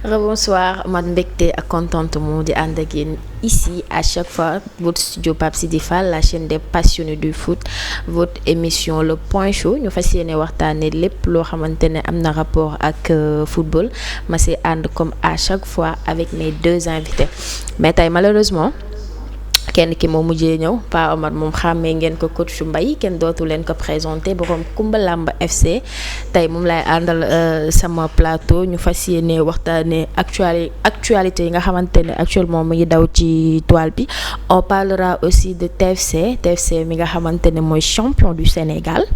Rebonsoir man mbégte ak contentement di ànd ak yéen ici à chaque fois votre studio Pape Sidi Fall la chaîne des passionnés du foot votre émission le point chaud ñu fas yéene waxtaane lépp loo xamante ne am na rapport ak football ma si ànd comme à chaque fois avec mes deux invités mais tey malheureusement kenn ki moo mujjee ñëw Pa Omar moom xàmmee ngeen ko coach Mbaye kenn dootu leen ko présenté borom Kumba Lamb FC tey moom lay àndal sama plateau ñu fas yéene waxtaanee actualité yi nga xamante ne actuellement mu ngi daw ci toile bi on parlera aussi de TFC mi nga xamante ne mooy champion du Sénégal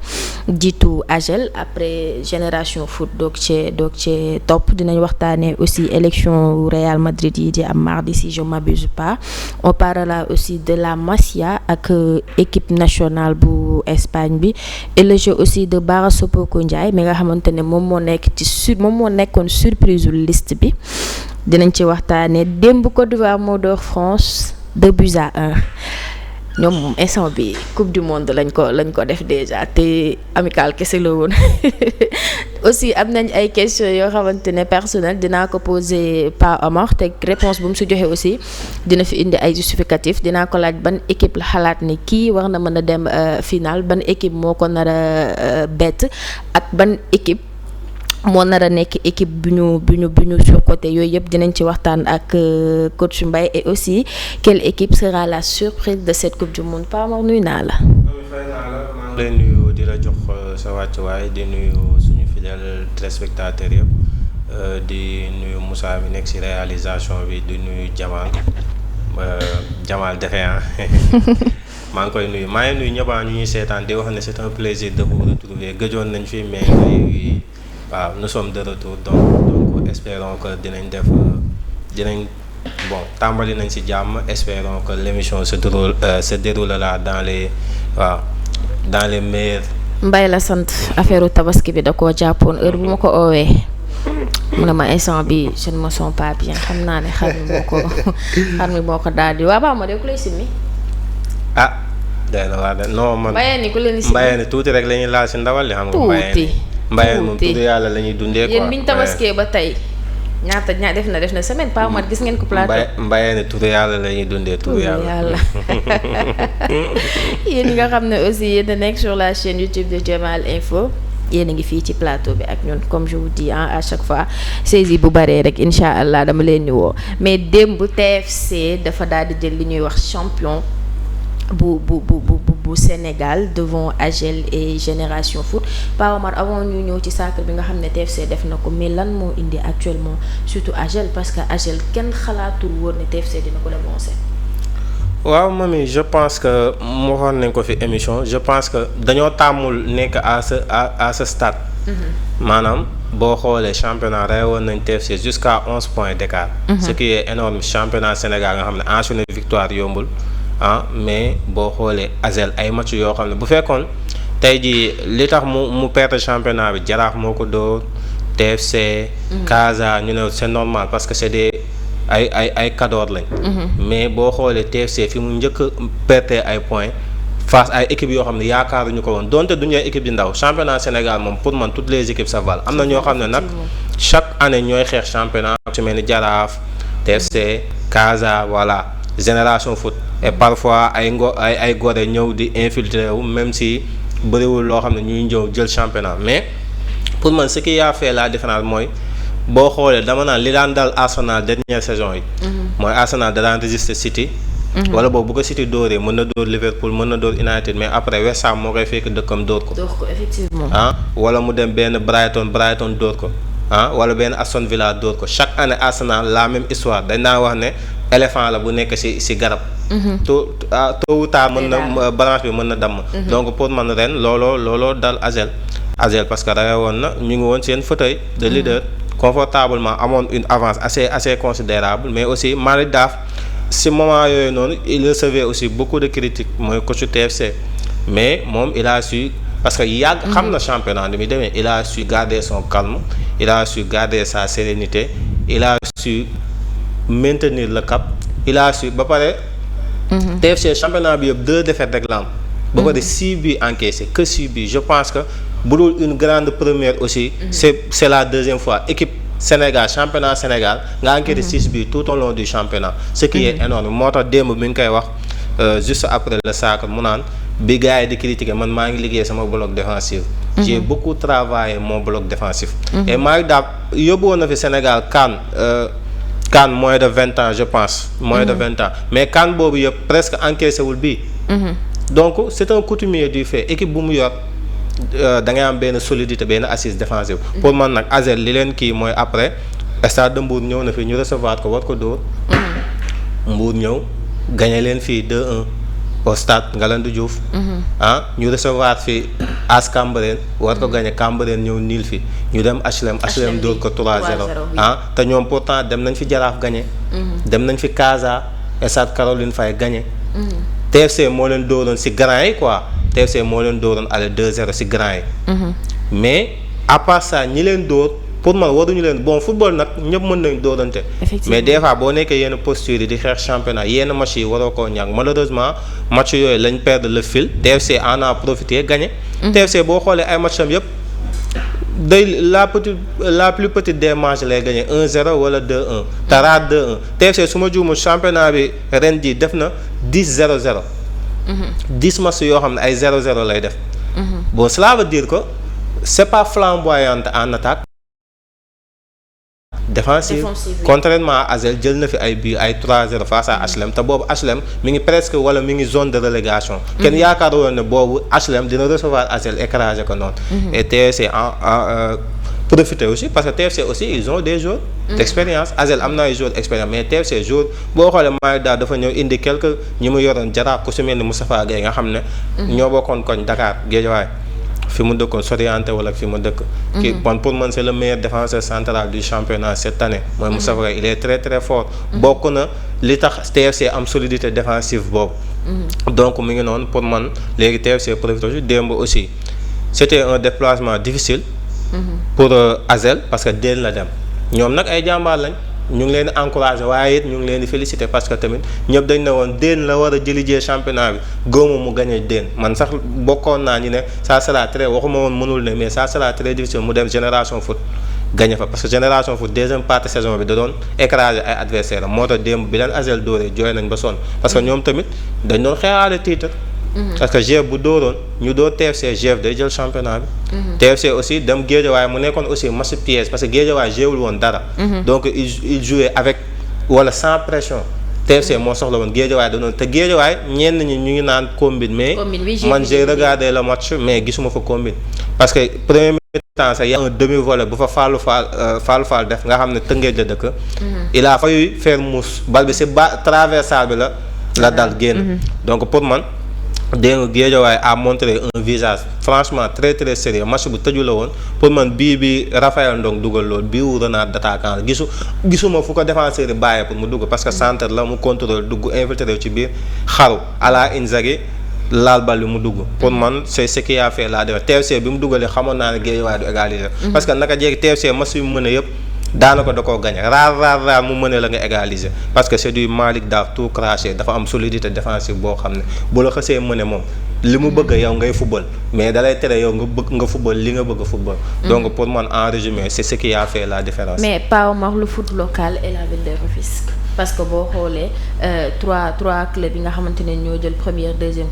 jiitu AGEL après Génération Foot doog cee topp dinañ waxtaanee aussi élection Real Madrid yi di am mardi si je m'abuse pas on parlera aussi de la Masia ak équipe nationale bu Espagne bi et le jeu aussi de Bara Sopoko Ndiaye mi nga xamante ne moom moo nekkoon surprise liste bi dinañ ci waxtaanee démb Côte d'Ivoire moo door France 2-1 ñoom moom instant bi coupe du monde lañ ko def déjà te amical kese la woon aussi am nañ ay questions yoo xamante ne personnel dinaa ko poser Pa Omar te réponse bu mu si joxe aussi dina fi indi ay justificatif dinaa ko laaj ban équipe la xalaat ni kii war na mën a dem finale ban équipe moo ko nar a bett ak ban équipe moo nar a nekk équipe bu ñu surcoté yooyu yëpp dinañ ci waxtaan ak coach Mbaye et aussi quelle équipe sera la surprise de cette coupe du monde Pa Omar nuyu naa la. maa ngi lay nuyu di la jox sa wàccuwaay di nuyu suñu fidèles téléspectateurs yëpp di nuyu Moussa mi nekk ci réalisation bi di nuyu Jamal Defe maa ngi koy nuyu maa ngi nuyu ñëpp ñu ñuy seetaan di wax ne c'est un plaisir de vous retrouver gëjoon nañ fi mais waaw nous sommes de retour donc espérons que tàmbali nañ ci jàmm espérons que l'émission se déroulera dans les meilleurs. Mbaye la sant affaire tabaski bi da koo jàppoon heure bu ma ko oowee mu ne ma instant bi je ne me sens pas bien xam naa ne xar mi moo ko daal di waa ba ma de ku lay simmi. day na waa de non man. Mbaye ni ku leen di simmi Mbaye ni tuuti rek la ñuy laal ci ndawal li xam nga. Mbaye moom tudd yàlla la ñuy dundee quoi. yéen biñ tabaskee ba tey ñaata def na semaine Pa Omar gis ngeen ko plateau. Mbaye ne tudd yàlla la ñuy dundee tudd yàlla. yéen ñi nga xam ne aussi yéen a nekk sur la chaîne YouTube de Jamal Info yéen a ngi fii ci plateau bi ak ñun comme je vous dis à chaque fois saisi bu baree rek incha allah dama leen di woo mais démb TFC dafa daal di jël li ñuy wax champion bu Sénégal devant AGEL et Génération Foot Pa Omar avant ñu ñëw ci sacre bi nga xam ne TFC def na ko mais lan moo indi actuellement surtout AGEL parce que AGEL kenn xalaatul woon ne TFC dina ko devancer. waaw mami je pense que mu waxoon nañ ko fi émission je pense que dañoo tàmmul nekk à ce stade. maanaam boo xoolee championnat rewoon nañ TFC jusqu'à 11 points d'écart. Ce qui est énorme championnat Sénégal nga xam ne enchaîné victoire yombul. mais boo xoolee AGEL ay match yoo xam ne bu fekkoon tey jii li tax mu perte championnat bi Jaraaf moo ko dóor TFC. Casa ñu ne c'est normal parce que c'est des ay kadoor lañ. mais boo xoolee TFC fi mu njëkk a perte ay points face ay équipes yoo xam ne yaakaaruñu ko woon donte duñu ay équipe di ndaw championnat Sénégal moom pour man toutes les équipes ça valent am na ñoo xam ne nag chaque année ñooy xeex championnat su mel ni Jaraaf TFC Casa voilà Génération Foot. et parfois ay gore ñëw di infiltrer wu même si bëriwul loo xam ne ñuy ñëw jël championnat mais pour man ce qui a fait la différence mooy boo xoolee dama naan li daan dal Arsenal dernière saison yi. mooy Arsenal da daan résister City. wala boobu bu ko City dóoree mën na dóor Liverpool mën na dóor United mais après West Ham moo koy fekk dëkkam dóor ko. Effectivement. wala mu dem benn Brighton dóor ko wala benn Aston Villa dóor ko chaque année Arsenal la même histoire dañ naa wax ne éléphant la bu nekk ci garab. tôt ou tard mën na branche bi mën na damm. donc pour man ren looloo dal AGEL parce que rawee woon na ñu ngi woon seen fauteuil de leader confortablement amoon une avance assez considérable mais aussi Malick Daaf si moment yooyu noonu il recevait aussi beaucoup de critiques mooy coach TFC mais moom il a su parce que yàgg xam na championnat ni muy demee il a su garder son calme il a su garder sa sérénité il a su maintenir le cap il a su ba pare. TFC championnat bi yëpp 2 défaites rek la am. ba pare 6 buts encaissés que 6 buts je pense que bu dul une grande première aussi. c'est la deuxième fois équipe Sénégal championnat Sénégal nga encaissé 6 buts tout au long du championnat ce qui est énorme moo tax démb mi ngi koy wax juste après le sacre mu naan bi gars yi di critiquer man maa ngi liggéey sama bloc défensif j'ai beaucoup travaillé mon bloc défensif et Malick Daaf yóbbu woon na fi Sénégal CAN moins de 20 ans je pense moins de 20 ans mais CAN boobu yëpp presque encaissé wul bii donc c'est un coutumier du fait équipe bu mu yor da ngay am benn solidité benn assise défensive pour man nag ASEL li leen kii mooy après Stade de Mbour ñëw na fi ñu recevoir ko war ko dóor Mbour ñëw gagné leen fii 2-1 au stade Ngalandou Diouf ñu recevoir fi AS Cambérène war ko gagné Cambérène ñëw niil fi ñu dem HLM dóor ko 3-0 te ñoom pourtant dem nañ fi Jaraaf gagné dem nañ fi Casa Stade Caroline Faye gagné TFC moo leen dóoroon si grand yi quoi TFC moo leen dóoroon aller 2-0 si grand yi mais à part ça ñi leen dóor pour man waruñu leen bon football nag ñëpp mën nañ dóorante mais des fois boo nekkee yenn posture yi di xeex championnat yenn match yi waroo koo ñàkk malheureusement match yooyu lañ perdre le fil TFC en a profité gagné TFC boo xoolee ay match am yëpp day la plus petite des matchs lay gagné 1-0 wala 2-1 tara 2-1 TFC su ma juumul championnat bi ren ji def na 10-0-0 10 matchs yoo xam ne ay 0-0 lay def bon cela veut dire que c'est pas flamboyant en attaque défensive contrairement à ASEL jël na fi ay buts ay 3-0 face à HLM te boobu HLM mi ngi presque wala mi ngi zone de relégation kenn yaakaar woon ne boobu HLM dina recevoir ASEL écraser ko noonu et TFC profiter aussi parce que TFC aussi ils ont des joueurs d'expérience ASEL am na ay joueurs d'expérience mais TFC joueur boo xoolee Malick Daaf dafa ñëw indi quelques ñi mu yoroon Jaraaf ku si mel ni Moustapha Gueye nga xam ne ñoo bokkoon koñ Dakar Guédiawaye fi mu dëkkoon soriante wala fi mu dëkk ki bon pour man c'est le meilleur défenseur central du championnat cette année mooy Moustapha Gueye il est très très fort bokk na li tax TFC am solidité défensive boobu donc mi ngi noonu pour man léegi TFC profité démb aussi c'était un déplacement difficile pour ASEL parce que déen la dem ñoom nag ay jàmbaar lañ ñu ngi leen di encourager waaye it ñu ngi leen di féliciter parce que tamit ñëpp dañ ne woon déen la war a jëlijee championnat bi góomu mu gagné déen man sax bokkoon naa ñu ne ça sera très waxuma woon mënul ne mais ça sera très difficile mu dem Génération Foot gagné fa parce que Génération Foot deuxième partie saison bi da doon écraser ay adversaires am moo tax démb bi leen ASEL dóoree jooy nañ ba sonn parce que ñoom tamit dañ doon xeexaale titre parce que GF bu dóoroon ñu dóor TFC GF day jël championnat bi TFC aussi dem Guédiawaye mu nekkoon aussi match piège parce que Guédiawaye jéewul woon dara donc il jouait avec wala sans pression TFC moo soxla woon Guédiawaye da doon te Guédiawaye ñenn ñi ñu ngi naan combine mais man j'ai regardé le match mais gisuma fa combine parce que premier mi-temps sax y a un demi-volée bu fa Fallou Fall def nga xam ne Tëngéej la dëkk il a fallu faire mousse bal bi si traversal bi la dal génn donc pour man dégg nga Guédiawaye a montré un visage franchement très très sérieux match bu tëju la woon pour man bi Raphaël Ndong dugal loolu bii wu renard d'attaquant gisuma fu ko défenseur yi bàyyee pour mu dugg parce que centre la mu contrôle dugg infiltré ci biir xaru à la Inzaghi laal bal bi mu dugg pour man c'est ce qui a fait la différence TFC bi mu dugalee xamoon naa ne Guédiawaye du égaliser parce que naka jeegi TFC match yu mu mën a yëpp daanaka da koo gagné rare mu mëne la nga égaliser parce que c'est du Malick Daaf tout craché dafa am solidité défensive boo xam ne bu la xasee mëne moom li mu bëgg yow ngay football mais dalay tere yow nga bëgg nga football li nga bëgg football donc pour man en résumé c'est ce qui a fait la différence. Mais Pa Omar, le foot local et la ville de Rufisque parce que boo xoolee trois clubs yi nga xamante ne ñoo jël première deuxième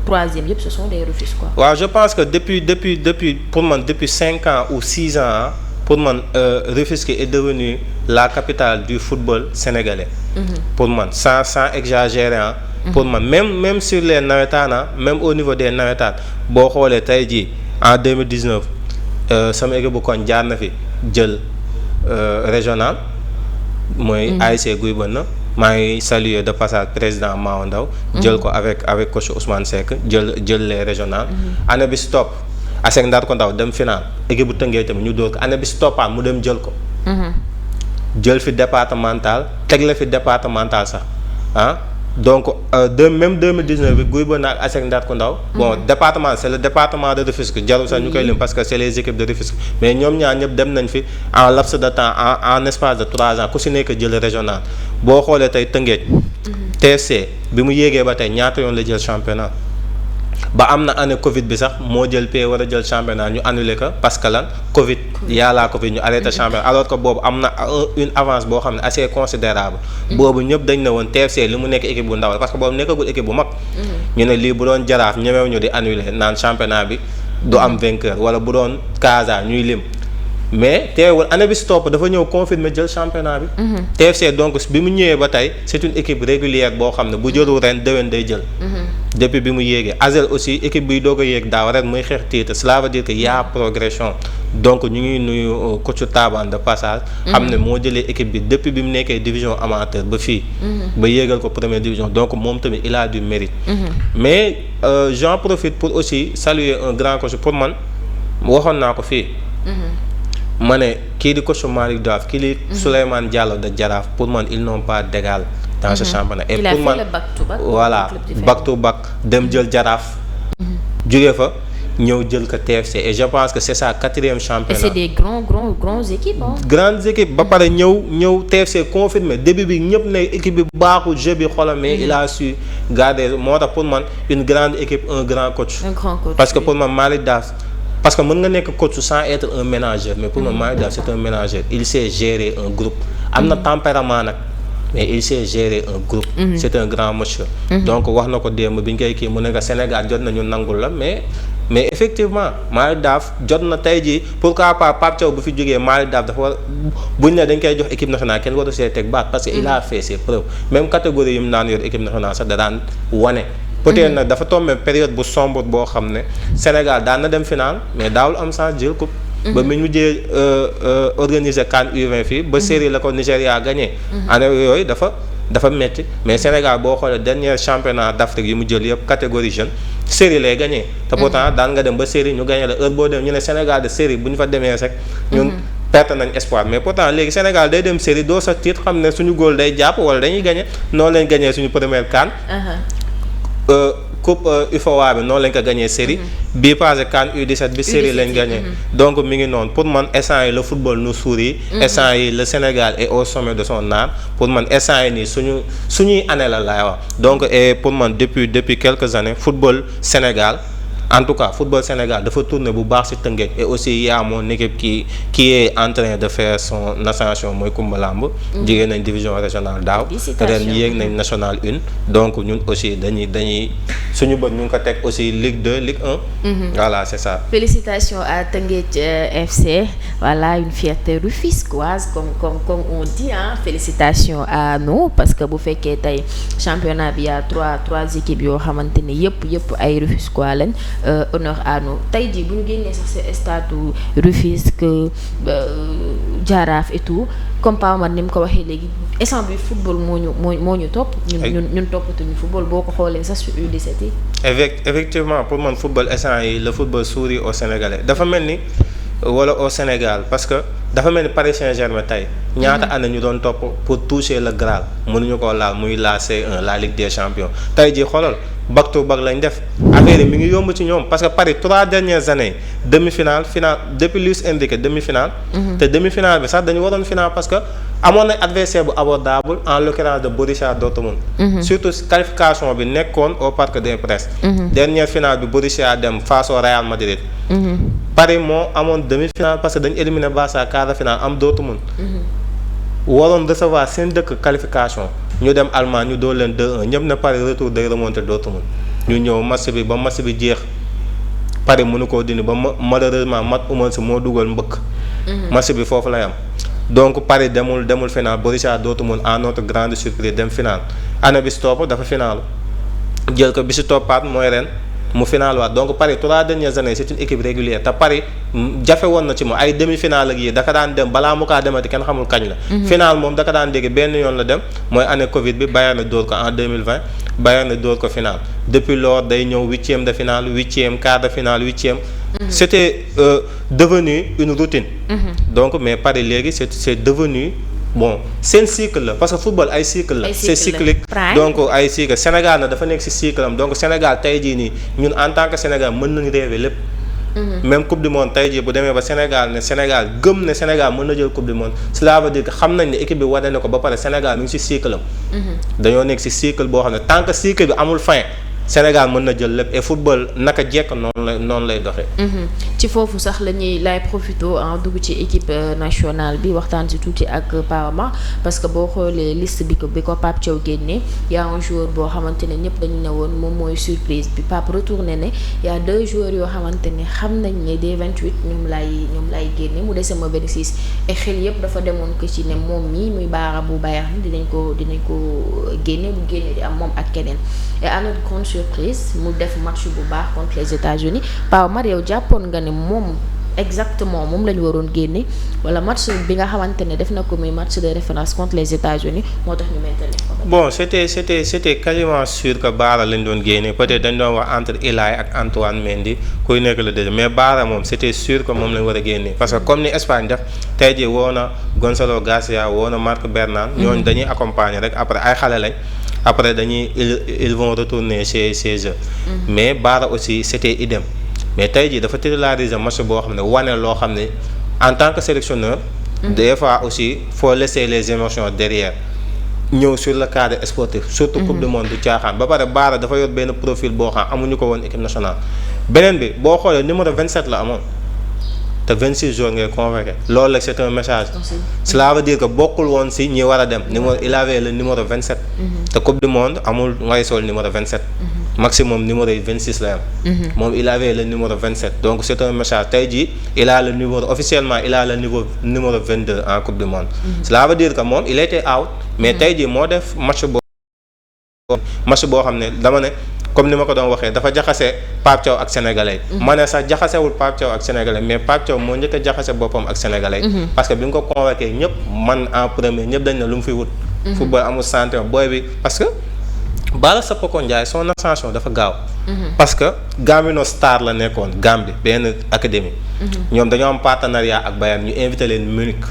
troisième yëpp ce sont des Rufisques quoi. waaw je pense que depuis pour man depuis 5 ans ou 6 ans pour man Rufisque est devenu la capitale du football sénégalais. Pour man sans exagérer pour man même sur les navétanes même au niveau des navétanes boo xoolee tey jii en 2019 sama équipe bu koñ jaar na fi jël régional mooy ASC Guy Bënn maa ngi saluer de passage président Mao Ndaw jël ko avec coach Ousmane Seck jël les régionales année bi si topp ASC Ndar ko Ndaw dem final équipe bu Tëngéej tamit ñu dóor ko année bi si toppaat mu dem jël ko jël fi départemental teg la fi départemental sax donc même 2019 bi Guy Bënn ak ASC Ndar ko Ndaw bon département c'est le département de Rufisque jarul sax ñu koy lim parce que c'est les équipes de Rufisque mais ñoom ñaar ñëpp dem nañ fi en laps de temps en espace de 3 ans ku si nekk jël régional boo xoolee tey Tëngéej TFC bi mu yéegee ba tey ñaata yoon la jël championnat ba am na année Covid bi sax moo jël paie war a jël championnat ñu annulé ko parce que lan Covid yàllaa Covid ñu arrêté championnat alors que boobu am na une avance boo xam ne assez considérable boobu ñëpp dañ ne woon TFC li mu nekk équipe bu ndaw parce que boobu nekkagul équipe bu mag ñu ne lii bu doon Jaraaf ñemew ñu di annulé naan championnat bi du am vainqueur wala bu doon Casa ñuy lim mais teewul année bi si topp dafa ñëw confirmer jël championnat bi. TFC donc bi mu ñëwee ba tey c'est une équipe régulière boo xam ne bu jëlul ren déwén day jël. depuis bi mu yéegee Asel aussi équipe biy doog a yéeg daaw ren muy xeex titre cela veut dire que y a progression donc ñu ngi nuyu coach Taban de passage. xam ne moo jëlee équipe bi depuis bi mu nekkee division amateur ba fii. ba yéegal ko première division donc moom tamit il a du mérite. mais j'en profite pour aussi saluer un grand coach pour man waxoon naa ko fii. ma ne kii di coach Malick Daaf kii di Souleymane Diallo de Jaraaf pour man ils n'ont pas d'égal dans ce championnat. Et pour man voilà back to back dem jël Jaraaf. jóge fa ñëw jël ko TFC et je pense que c'est sa 4e championnat. Et c'est des grandes équipes hein. Grandes équipes ba pare ñëw TFC confirmé début bi ñëpp ne équipe bi baaxul jeu bi xoolal mais il a su garder moo tax pour man une grande équipe un grand coach. Parce que pour man Malick Daaf. Parce que mën nga nekk coach sans être un manager mais pour moi Malick Daaf c'est un manager il sait gérer un groupe am na tempérament nag mais il sait gérer un groupe c'est un grand monsieur donc wax na ko démb bi ñu koy kii mu ne nga Sénégal jot nañu nangul la mais effectivement Malick Daaf jot na tey jii pourquoi pas Pape Thiaw bu fi jógee Malick Daaf dafa war buñ ne dañ koy jox équipe nationale kenn waru see teg baat parce que il a fait ses preuves même catégorie yi mu naan yor équipe nationale sax da daan wane peut-être nag dafa tombé période bu sombre boo xam ne Sénégal daan na dem final mais daawul am chance jël coupe. ba mu mujjee organiser CAN U20 fii ba série la ko Nigéria gagné. année yooyu dafa metti mais Sénégal boo xoolee dernier championnat d'Afrique yi mu jël yëpp catégorie jeune série lay gagné. te pourtant daan nga dem ba série ñu gagné la heure boo dem ñu ne Sénégal de série bu ñu fa demee rek. ñun perte nañ espoir mais pourtant léegi Sénégal day dem série doo sa titre xam ne suñu góol day jàpp wala dañuy gagné noonu lañ gagné suñu première CAN. coupe UFOA bi noonu lañ ko gagné série bii passé CAN U17 bi série lañ gagné donc mi ngi noonu pour man instant yi le football nous sourit instant yi le Sénégal est au sommet de son art pour man instant yi nii suñuy année la laay wax donc et pour man depuis quelques années football Sénégal en tout cas football Sénégal dafa tourner bu baax ci Tëngéej et aussi y a mon équipe qui est en train de faire son ascension mooy Kumba Lamb jigéen nañ division régionale daaw ren yéeg nañ nationale 1 donc ñun aussi dañuy suñu bët ñu ngi ko teg aussi Ligue 2 Ligue 1 voilà c'est ça. Félicitations à Teungueth FC voilà une fierté rufisquoise comme on dit hein. Félicitations à nous parce que bu fekkee tey championnat bi y a trois équipes yoo xamante ne yëpp ay rufisquois lañ honneur à nous tey jii bu ñu génnee sax ci stade Rufisque Jaraaf et tout comme Paa man ni mu ko waxee léegi instant bi football moo ñu topp. ñun toppatuñu football boo ko xoolee sax sur U17 yi. effectivement pour man football instant yi le football sourit au Sénégalais dafa mel ni wala au Sénégal parce que dafa mel ni Paris Saint-Germain tey ñaata année ñu doon topp pour toucher le Graal mënuñu koo laal muy la C1 la Ligue des Champions tey jii xoolal back to back lañ def affaire yi mi ngi yomb ci ñoom parce que Paris 3 dernières années demi-finale finale depuis Luis Enrique demi-finale. te demi-finale bi sax dañu waroon finale parce que amoon na adversaire bu abordable en l'occurrence de Borussia Dortmund. surtout qualification bi nekkoon au Parc des Princes. dernière finale bi Borussia dem face au Real Madrid. Paris moo amoon demi-finale parce que dañu éliminé Barça quart de finale am Dortmund. waroon recevoir seen dëkk qualification ñu dem Allemagne ñu doon leen 2-1 ñëpp ne Paris retour day remonter Dortmund ñu ñëw match bi ba match bi jeex Paris mënu koo dindi ba malheureusement Mats Hummels moo dugal mbëkk. match bi foofu lay am donc Paris demul final Borussia Dortmund à notre grande surprise dem final année bi si topp dafa final jël ko bi si toppaat mooy ren. mu final waat donc Paris 3 dernières années c'est une équipe régulière te Paris jafe woon na ci moom ay demi-finale ak yi daka daan dem balaa mu kaa demati kenn xamul kañ la. final moom daka daan dégg benn yoon la dem mooy année Covid bi Bayern dóor ko en 2020 Bayern dóor ko final depuis lors day ñëw 8e de finale 8e quart de finale 8e. c'était devenu une routine. donc mais Paris léegi c'est devenu. bon seen cycle la parce que football ay cycle la c'est cyclique donc ay cycle Sénégal na dafa nekk ci cycle am donc Sénégal tey jii nii ñun en tant que Sénégal mën nañu rêver lépp même coupe du monde tey jii bu demee ba Sénégal gëm ne Sénégal mën na jël coupe du monde cela veut dire que xam nañ ne équipe bi wane na ko ba pare Sénégal mi ngi ci cycle am dañoo nekk ci cycle boo xam ne tant que cycle bi amul fin Sénégal mën na jël lépp et football naka jekk noonu lay doxee. ci foofu sax lay profité dugg ci équipe nationale bi waxtaan ci tuuti ak Parma parce que boo xoolee liste bi ko Pape Thiaw génnee y a un joueur boo xamante ne ñëpp dañu ne woon moom mooy surprise bi Pape retourné ne y a 2 joueurs yoo xamante ne xam nañ ne des 28 ñoom lay génne mu dese ma 26 et xel yëpp dafa demoon ko ci ne moom mii muy Baara bu Bayern dinañ ko génne bu génne di am moom ak keneen et à notre grande surprise mu def match bu baax contre les États-Unis Pao Mar yow jàppoon nga ne moom exactement moom la ñu waroon génne wala match bi nga xamante ne def na ko muy match de référence contre les États-Unis moo tax ñu maintenir ko. Bon c'était quasiment sûr que Baara lañ doon génne peut-être dañ doon wax entre Ilay ak Antoine Mendy kuy nekk le deuxième mais Baara moom c'était sûr que moom lañ war a génne parce que comme ni Espagne def tey jii woo na Gonzalo Garcia woo na Marc Bernal. ñooñu dañuy accompagner rek après ay xale lañ. Après ils vont retourner chez eux. Mais Baara aussi c'était idem. Mais tey jii dafa titulariser match boo xam ne wane loo xam ne en tant que sélectionneur. Des fois aussi faut laisser les émotions derrière. ñëw sur le cadre sportif. Surtout coupe du monde du caaxaan ba pare Baara dafa yor benn profil boo xam amuñu ko woon équipe nationale. beneen bi boo xoolee numéro 27 la amoon te 26 jours ngay convoqué loolu la c'est un message. Cela veut dire que bokkul woon si ñi war a dem numéro il avait le numéro 27. te coupe du monde amul ngay sol numéro 27. maximum numéro yi 26 la am. moom il avait le numéro 27 donc c'est un message tey jii il a le numéro officiellement il a le numéro 22 en coupe du monde. Cela veut dire que moom il était out. mais tey jii moo def match boo xam ne dama ne. comme ni ma ko doon waxee dafa jaxase Pape Thiaw ak sénégalais. ma ne sax jaxasewul Pape Thiaw ak sénégalais mais Pape Thiaw moo njëkk a jaxase boppam ak sénégalais. parce que bi nga ko convoqué ñëpp man en premier ñëpp dañ ne lu mu fi wut. football amul santé booy bi parce que Bala Sapoko Ndiaye son ascension dafa gaaw. parce que Gambino Star la nekkoon Gambie benn académie. ñoom dañoo am partenariat ak Bayern ñu invité leen Munich.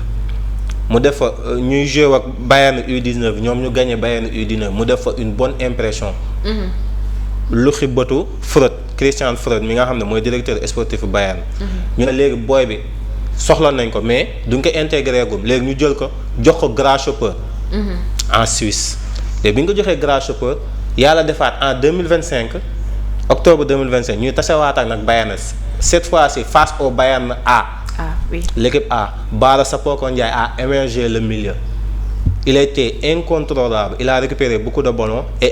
mu def fa ñuy joué ak Bayern U19 ñoom ñu gagné Bayern U19 mu def fa une bonne impression. lu xibbatu Freud Christian Freud mi nga xam ne mooy directeur sportif Bayern. ñu ne léegi booy bi soxla nañ ko mais duñ ko intégré gum léegi ñu jël ko jox ko Grasshopper en Suisse léegi bi ñu ko joxee Grasshopper yàlla defaat en 2025 octobre 2025 ñuy tasewaat ak nag Bayern cette fois-ci face au Bayern A. Oui. L'équipe A Bala Sapoko Ndiaye a émergé le milieu il a été incontrôlable il a récupéré beaucoup de ballons et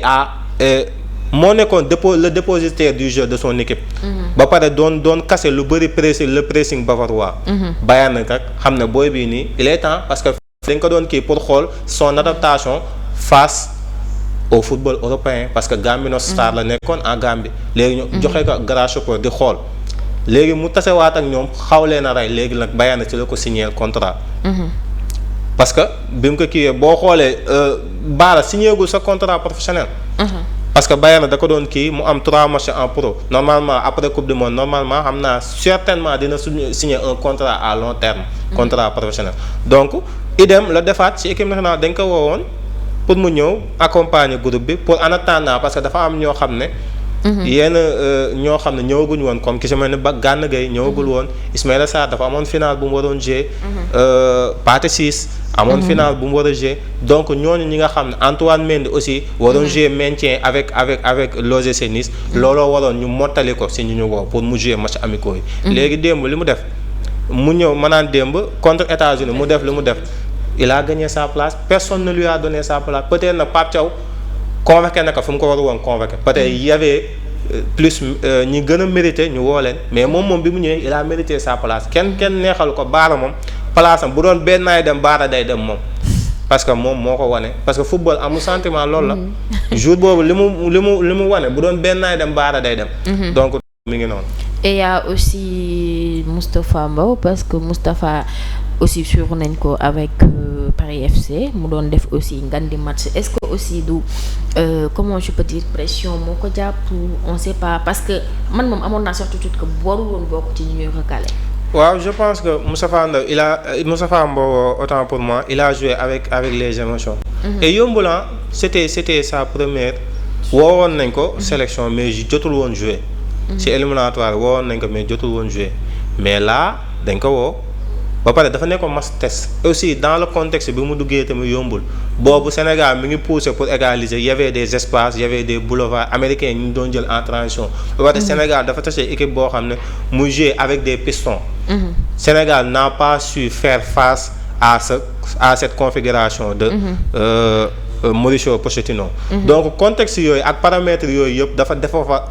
moo nekkoon le dépositaire du jeu de son équipe. ba pare doon casser lu bëri le pressing bavarois. Bayern nag xam ne booy bii nii il est temps parce que dañ ko doon kii pour xool son adaptation face au football européen parce que Gambino Star la nekkoon en Gambie léegi ñu joxe ko Grasshopper di xool léegi mu tasewaat ak ñoom xaw leen a rey léegi nag Bayern ci la ko signé contrat. parce que bi mu ko kiiwee boo xoolee Baara signé gul sa contrat professionnel. parce que Bayern da ko doon kii mu am 3 matchs en pro normalement après coupe du monde normalement xam naa certainement dina signer un contrat à long terme. contrat professionnel donc idem la defaat ci équipe nationale dañ ko woowoon pour mu ñëw accompagner groupe bi pour en attendant parce que dafa am ñoo xam ne. yenn ñoo xam ne ñëwaguñ woon comme ki si mel ni ba Gana Gueye ñëwagul woon Ismaïla Sarr dafa amoon final bu mu waroon jouer. Pathé Ciss amoon final bu mu war a jouer donc ñooñu ñi nga xam ne Antoine Mendy aussi waroon jouer maintien avec l'OGC Nice looloo waroon ñu mottali ko si ñu woo pour mu jouer match amicaux yi léegi démb li mu def mu ñëw maanaam démb contre États-Unis mu def li mu def il a gagné sa place personne ne lui a donné sa place peut-être nag Pape Thiaw convoqué na ko fu mu ko war a woon convoqué peut-être y avait plus ñi gën a mérité ñu woo leen mais moom bi mu ñëwee il a mérité sa place kenn neexal ko Baara moom place am bu doon benn naay dem Baara day dem moom parce que moom moo ko wane parce que football amul sentiment loolu la jour boobu li mu wane bu doon benn naay dem Baara day dem donc mi ngi noonu. Et y a aussi Moustapha Mbow parce que Moustapha aussi suivre nañ ko avec Paris FC mu doon def aussi ngandi match est-ce que aussi du comment je peux dire pression moo ko jàpp on sait pas parce que man moom amoon naa certitude que warul woon bokk ci ñuy recalé. waaw je pense que Moustapha Mbow autant pour moi il a joué avec les émotions. Et yombulan c'était sa première woowoon nañ ko sélection mais jotul woon jouer. ci éliminatoire woowoon nañ ko mais jotul woon jouer mais là dañ ko woo ba pare dafa nekkoon match test aussi dans le contexte bi mu duggee tamit yombul boobu Sénégal mi ngi poussé pour égaliser y avait des espaces y avait des boulevards américains ñu doon jël en transition ba pare Sénégal dafa tase équipe boo xam ne muy jouer avec des pistons. Sénégal n'a pas su faire face à cette configuration de Mauricio Pochettino. Donc contexte yooyu ak paramètres yooyu yëpp dafa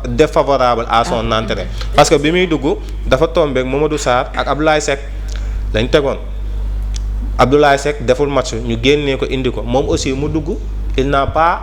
défavorable à son entrée parce que bi muy dugg dafa tombé ak Mamadou Sarr ak Abdoulaye Seck lañ tegoon Abdoulaye Seck deful match ñu génnee ko indi ko moom aussi mu dugg il n'a pas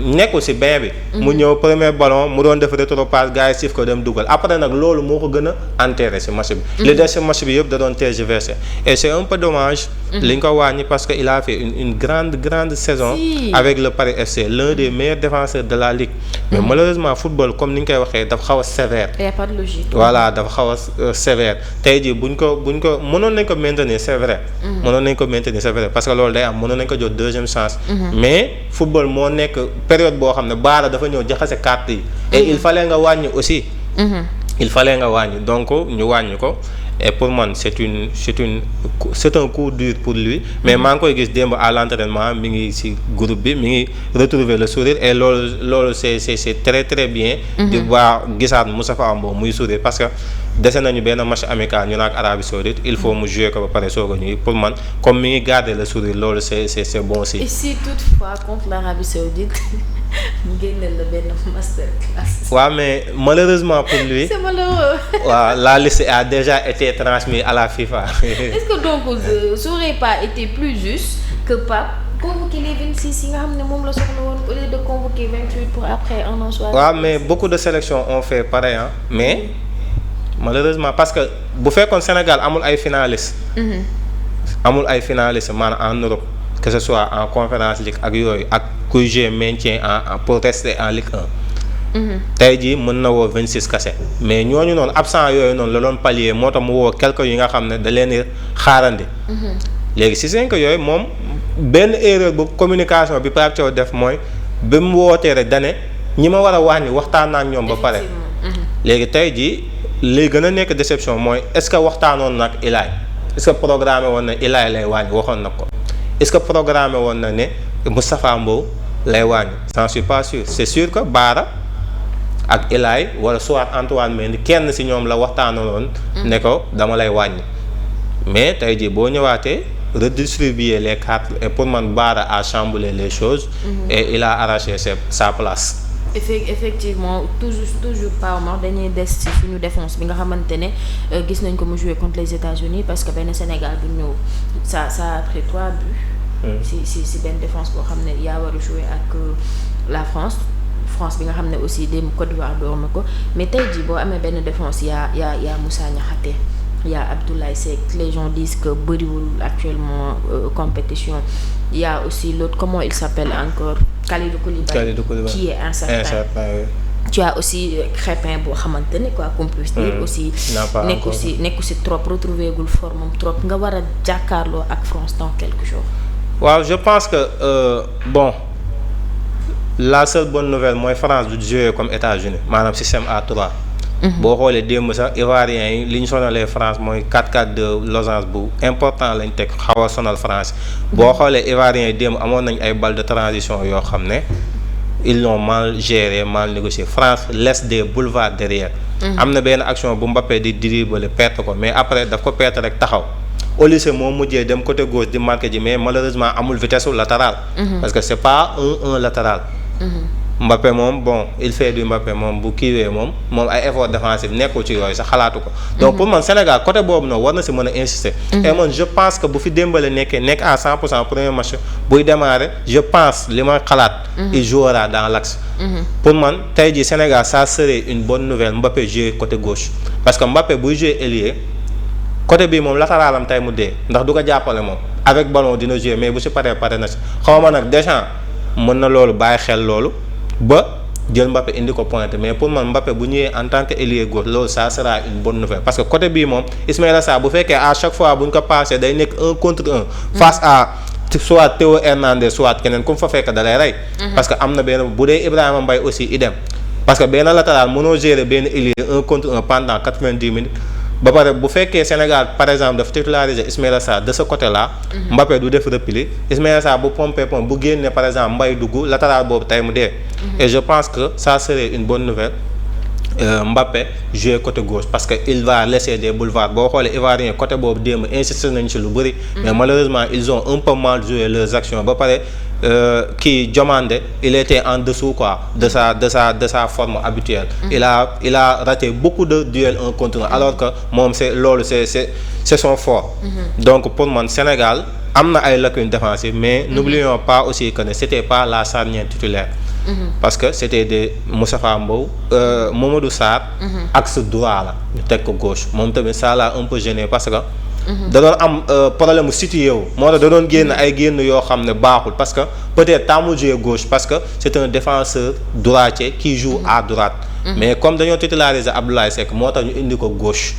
nekkul ci bain bi. mu ñëw premier ballon mu doon def rétro-passe gars yi siif ko dem dugal après nag loolu moo ko gën a enterré ci match bi. li des ci match bi yëpp da doon tergiversé et c'est un peu dommage. li ñu ko wàññi parce que il a fait une grande saison. avec le Paris FC l'un des meilleurs défenseurs de la ligue. mais malheureusement football comme ni ñu koy waxee dafa xaw a sévère. y a pas de logique. voilà dafa xaw a sévère tey jii buñ ko mënoon nañ ko maintenir c'est vrai. mënoon nañ ko maintenir c'est vrai parce que loolu day am mënoon nañ ko jot deuxième chance. mais football moo nekk période boo xam ne Baara dafa ñëw jaxase carte yi. et il fallait nga wàññi aussi. il fallait nga wàññi donc ñu wàññi ko. et pour man c'est un coup dur pour lui mais maa ngi koy gis démb à l'entraînement mi ngi ci groupe bi mi ngi retrouver le sourire et loolu c'est très très bien. di waa gisaat Moustapha Mbow muy sourire parce que dese nañu benn match amical ñu naan ak Arabie Saoudite il faut mu jouer ko ba pare soog a ñuy pour man comme mi ngi garder le sourire loolu c'est bon signe. et si toutefois contre l'Arabie Saoudite mu génneel la benn masterclass. waaw mais malheureusement pour lui. c'est malheureux. waaw la liste a déjà été transmise à la FIFA. est-ce que donc ça aurait pas été plus juste que Pape convoquer les 26 yi nga xam ne moom la soxla woon au lieu de convoquer 28 pour après un an soit. waaw mais beaucoup de sélections ont fait pareil mais malheureusement parce que bu fekkoon Sénégal amul ay finalistes. amul ay finalistes maanaam en Europe que ce soit en Conférence League ak yooyu ak kuy jouer maintien pour rester en Ligue 1. tey jii mën na woo 26 kase mais ñooñu noonu absent yooyu noonu la doon pallier moo tax mu woo quelques yi nga xam ne da leen di xaarandi. léegi si 5 yooyu moom benn erreur bu communication bi Pape Thiaw def mooy ba mu wootee rek dane ñi ma war a wàññi waxtaan naa ak ñoom ba pare. léegi tey jii li gën a nekk déception mooy est-ce que waxtaanoon nag Ilaay est-ce que programmé woon na Ilaay lay wàññi waxoon na ko est-ce que programmé woon na ne Moustapha Mbow lay wàññi j'en suis pas sûr c'est sûr que Baara ak Ilaay wala soit Antoine Mendy kenn ci ñoom la waxtaanoon ne ko dama lay wàññi mais tey jii boo ñëwaatee redistribuer les cartes et pour man Baara a chamboulé les choses et il a arraché sa place. effectivement toujours pas Omar dañuy des ci suñu défense bi nga xamante ne gis nañ ko mu jouer contre les États-Unis parce que benn Sénégal bu ñëw ça a pris 3 buts. si benn défense boo xam ne yaa war a jouer ak la France bi nga xam ne aussi dem Côte d'Ivoire door na ko mais tey jii boo amee benn défense yaa Moussa Niakhaté yaa Abdoulaye Seck les gens disent que bëriwul actuellement compétition il y a aussi l'autre comment il s'appelle encore Kalidou Koulibaly qui est incertain. Tu as aussi Crépin boo xamante ne quoi qu'on puisse dire aussi nekku si trop retrouver gul forme trop nga war a jàkkaarloo ak France dans quelques jours. waaw je pense que la seule bonne nouvelle mooy France du jouer comme États-Unis maanaam système A3. boo xoolee démb sax Ivoiriens yi li ñu sonalee France mooy 4-4 de losange bu important lañ teg xaw a sonal France. boo xoolee Ivoiriens yi démb amoon nañ ay balles de transition yoo xam ne ils l'ont mal géré mal négocié France laisse des boulevards derrière. am na benn action bu Mbappé di dribbler perte ko mais après daf ko perte rek taxaw. Olise moo mujjee dem côté gauche di marqué ji mais malheureusement amul vitesse latéral. parce que c'est pas un latéral. Mbappé moom il fait du Mbappé moom bu kiiwee moom ay effort défensif nekkul ci yooyu sax xalaatu ko. donc pour man Sénégal côté boobu noonu war na si mën a insister. et man je pense que bu fi Dembélé nekk à 100% premier match buy démarrer je pense li ma xalaat. il jouera dans l'axe. pour man tey jii Sénégal ça serait une bonne nouvelle Mbappé jouer côté gauche parce que Mbappé buy jouer ailier côté bii moom latéralam tey mu dee ndax du ko jàppale moom avec ballon dina jouer mais bu si pare na si xaw ma nag Deschamps mën na loolu bàyyi xel loolu. ba jël Mbappé indi ko pointé mais pour man Mbappé bu ñëwee en tant que ailier gauche loolu ça sera une bonne nouvelle parce que côté bii moom Ismaïla Sarr bu fekkee à chaque fois bu ñu ko passé day nekk 1 contre 1. face à soit Théo Hernandez soit keneen ku mu fa fekk da lay rey. parce que am na benn bu dee Ibrahima Mbaye aussi idem parce que benn latéral mënoo gérer benn ailier 1 contre 1 pendant 90 minutes ba pare bu fekkee Sénégal par exemple dafa titulariser Ismaïla Sarr de ce côté là. Mbappé du def repli Ismaïla Sarr bu pompé bu génnee par exemple Mbaye dugg latéral boobu tey mu dee. Et je pense que ça serait une bonne nouvelle. Mbappé jouer côté gauche parce que il va laisser des boulevards boo xoolee Ivoirien côté boobu démb insisté nañu ci lu bëri. Mais malheureusement ils ont un peu mal joué leurs actions ba pare kii Diomandé il était en dessous quoi de sa forme habituelle. Il a raté beaucoup de duels un contre un alors que moom c'est son fort. Donc pour man Sénégal am na ay lacunes défensives mais n'oublions pas aussi que ne c'était pas la charnière titulaire. Parce que c'était des Moustapha Mbow Mamadou Sarr axe droit la ñu teg ko gauche moom tamit ça l'a un peu gêné parce que da doon am problème mu situé wu moo tax da doon génn ay génn yoo xam ne baaxul parce que peut-être tàmmul jouer gauche parce que c'est un défenseur droitier qui joue à droite. Mais comme dañoo titulariser Abdoulaye Seck moo tax ñu indi ko gauche.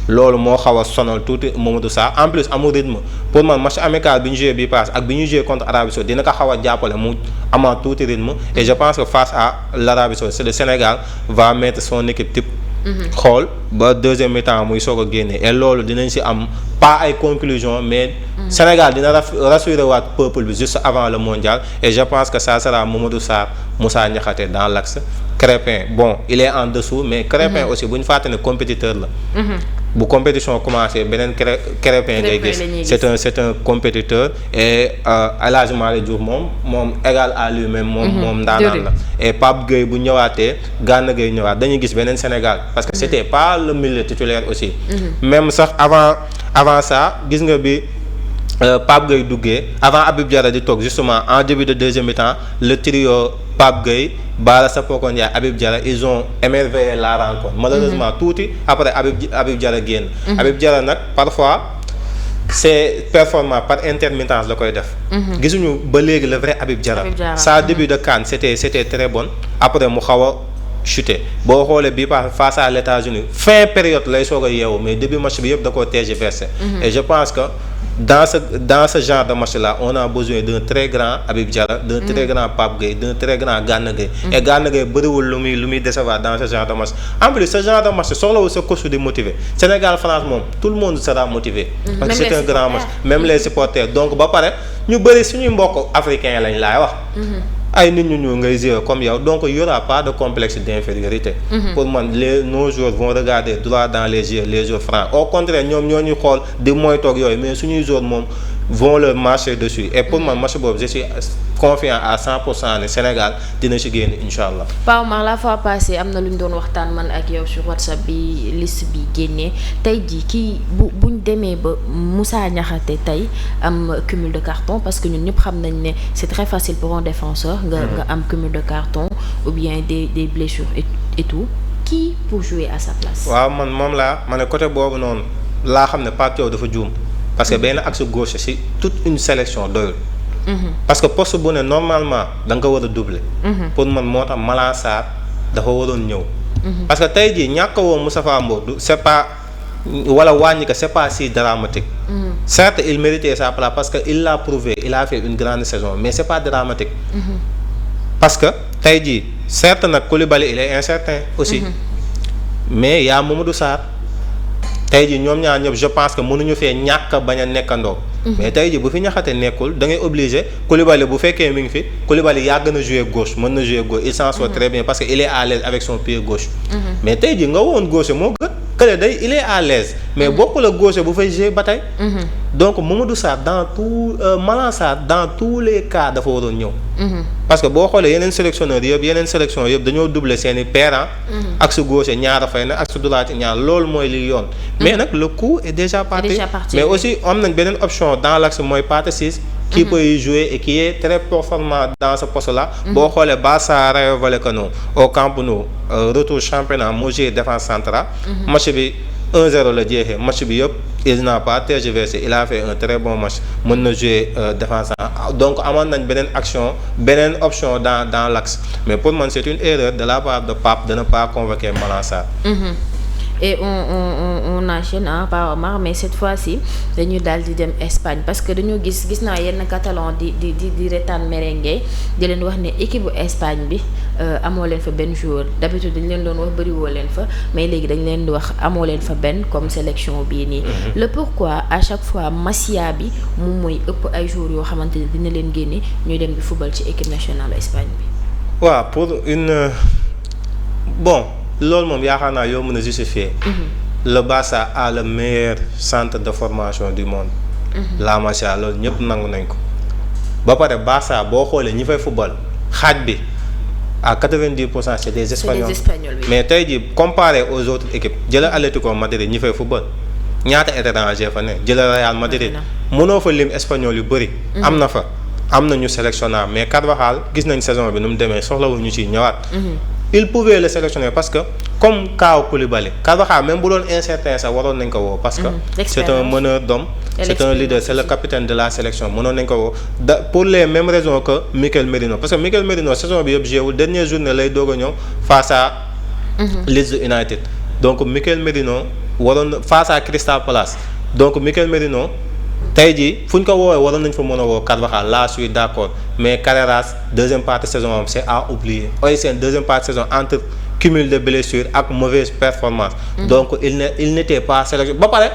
loolu moo xaw a sonal tuuti Mamadou Sarr en plus amul rythme pour man match amical bi ñu joué bii passe ak bi ñu joué contre Arabie Saoudite dina ko xaw a jàppale mu amaat tuuti rythme. Et je pense que face à l'Arabie Saoudite c'est le Sénégal va mettre son équipe type. xool ba deuxième mi-temps muy soog a génne et loolu dinañ ci am pas ay conclusions mais. Sénégal dina rassurer waat peuple bi juste avant le mondial et je pense que ça sera Mamadou Sarr Moussa Niakhaté dans l'axe. Crépin bon il est en dessous mais Crépin aussi bu ñu fàtte ne compétiteur la. bu compétition commencé beneen Crépin ngay gis c'est un compétiteur et El Hadji Malick Diouf moom égal à lui-même moom ndaanaan la et Pape Gueye bu ñëwaatee Gana Gueye ñëwaat dañuy gis beneen Sénégal parce que c'était pas le milieu titulaire aussi. Même sax avant ça gis nga bi Pape Gueye duggee avant Habib Diarra di toog justement en début de deuxième mi-temps le trio Pape Gueye Bara Sapoko Ndiaye Habib Diarra ils ont émerveillé la rencontre. Malheureusement tuuti après Habib Diarra génn. Habib Diarra nag parfois c'est performant par intermittence la koy def. gisuñu ba léegi le vrai Habib Diarra. Sa début de CAN c'était très bon après mu xaw a chuté boo xoolee bii face à l'États-Unis fin période lay soog a yeewu mais début match bi yëpp da koo tergiversé. Et je pense que dans ce genre de match-là on a besoin d'un très grand Habib Diarra d'un très grand Pape Gueye d'un très grand Gana Gueye. Et Gana Gueye bëriwul lu muy décevoir dans ce genre de match en plus ce genre de match soxlawul sa coach di motiver Sénégal France moom tout le monde sera motivé. Parce que c'est un grand match même les supporters donc ba pare ñu bëri suñuy mbokk africain lañ laay wax. ay nit ñu ngay jouer comme yow donc il y aura pas de complexe d'infériorité. Pour man nos joueurs vont regarder droit dans les yeux les joueurs francs au contraire ñoom ñoo ñuy xool di mooy toog yooyu mais suñuy joueurs moom vont leur marcher dessus et pour man match boobu je suis confiant à 100% ne Sénégal dina ci génn incha allah. Pao Mar la fois passée am na lu ñu doon waxtaan man ak yow sur WhatsApp bi liste bi génnee tey jii kii buñ demee ba Moussa Niakhaté tey am cumul de carton parce que ñun ñëpp xam nañ ne c'est très facile pour un défenseur. nga am cumul de carton ou bien des blessures et tout qui pour jouer à sa place. waaw moom ma ne côté boobu noonu laa xam ne Pape Thiaw dafa juum. parce que benn axe gauche c'est toute une sélection doyul. parce que poste bu ne normalement da nga ko war a doubler. pour man moo tax Malang Sarr dafa waroon ñëw. parce que tey jii ñàkk a woo Moustapha Mbow c'est pas wala wàññi ko c'est pas si dramatique. Certes il méritait sa place parce que il l'a prouvé il a fait une grande saison mais c'est pas dramatique. Parce que tey jii certes nag Koulibaly il est incertain aussi. Mais y a Mamadou Sarr. tey jii ñoom ñaar ñëpp je pense que mënuñu fee ñàkk bañ a nekkandoo. mais tey jii bu fi Niakhaté nekkul da ngay obligé Koulibaly bu fekkee mi ngi fi Koulibaly yàgg na jouer gauche mën na jouer gauche il s'en sort très bien parce que il est à l'aise avec son pied gauche. mais tey jii nga woon gauche moo gën kële day il est à l'aise mais bokkul ak gauche bu fay jouer ba tey. donc Mamadou Sarr Malang Sarr dans tous les cas dafa waroon ñëw. parce que boo xoolee yeneen sélectionneurs yeneen sélection yëpp dañoo doubler seeni paires. axe gauche ñaar fay na axe droite ñaar loolu mooy li yoon. mais nag le coup est déjà parti. mais aussi am nañ beneen option dans l'axe mooy Pathé Ciss qui peut y jouer et qui est très performant dans ce poste-là. boo xoolee Barça Rayo Vallecano au Camp Nou retour championnat moo joué défense centrale. match bi 1-0 la jeexee match bi yëpp il n'a pas tergiversé il a fait un très bon match mën na jouer défense donc amoon nañ beneen option dans l'axe mais pour man c'est une erreur de la part de Pape de ne pas convoquer Malang Sarr. et on enchaîne par Omar, mais cette fois-ci dañu daal di dem Espagne parce que dañoo gis naa yenn catalan di retaan merengue di leen wax ne équipe bu Espagne bi amoo leen fa benn joueur d'habitude dañ leen doon wax bëriwoo leen fa mais léegi dañ leen di wax amoo leen fa benn comme sélection bii nii. le pourquoi à chaque fois Masia bi moom mooy ëpp ay joueurs yoo xamante ne dina leen génne ñuy dem di football ci équipe nationale Espagne bi. waaw pour une bon loolu moom yaakaar naa yow mën a justifier. le Barça a le meilleur centre de formation du monde. La Masia loolu ñëpp nangu nañ ko. ba pare Barça boo xoolee ñi fay football xaaj bi à 90% c'est des Espagnols. Oui. Mais tey jii comparé aux autres équipes jëlal Atlético Madrid ñi fay football ñaata étranger fa ne jëlal Real Madrid mënoo fa lim espagnol yu bëri. am na fa am na ñu sélectionneur mais Carvajal gis nañ saison bi nu mu demee soxlawul ñu ciy ñëwaat. il pouvait le sélectionner parce que comme Kaaw Koulibaly Carvajal même bu doon incertain sax waroon nañ ko woo parce que c'est un meneur d'homme, c'est un leader, c'est le capitaine de la sélection mënoon nañ ko woo pour les mêmes raisons que Mikel Merino parce que Mikel Merino saison bi yëpp jéewul dernière journée lay doog a ñëw face à Leeds United donc Mikel Merino waroon face à Crystal Palace donc Mikel Merino tey jii fu ñu ko woowee waroon nañ fa mën a woo Carvajal là je suis d'accord mais Carreras deuxième partie saison am c'est à oublier OSN deuxième partie saison entre cumul de blessures ak mauvaise performance. donc il n'était pas sélectionné ba pare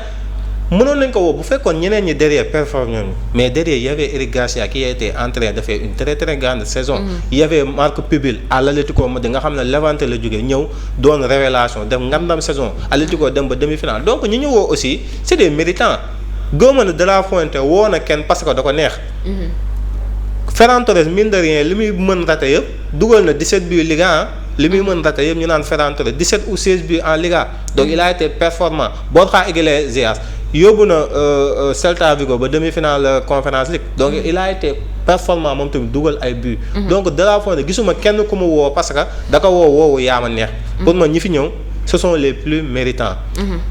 mënoon nañ ko woo bu fekkoon ñeneen ñi derrière performance mais derrière y avait Eric Garcia qui a été en train de faire une très très grande saison. y avait Marc Pubil à l'Atlético Madrid nga xam ne Levante la jógee ñëw doon révélation dem ngandam saison Atlético dem ba demi-finale donc ñi ñu woo aussi c'est des méritants. Góoma De La Fuente woo na kenn parce que da ko neex. Ferran Torres mine de rien li muy mën raté yëpp dugal na 17 buts Liga li muy mën raté yëpp ñu naan Ferran Torres 17 ou 16 buts en Liga. donc il a été performant Borja Iglesias yóbbu na Celta Vigo ba demi-finale Conference League donc il a été performant moom tamit dugal ay buts. donc De La Fuente gisuma kenn ku mu woo parce que da ko woowu yaa ma neex. pour man ñi fi ñëw. ce sont les plus méritants.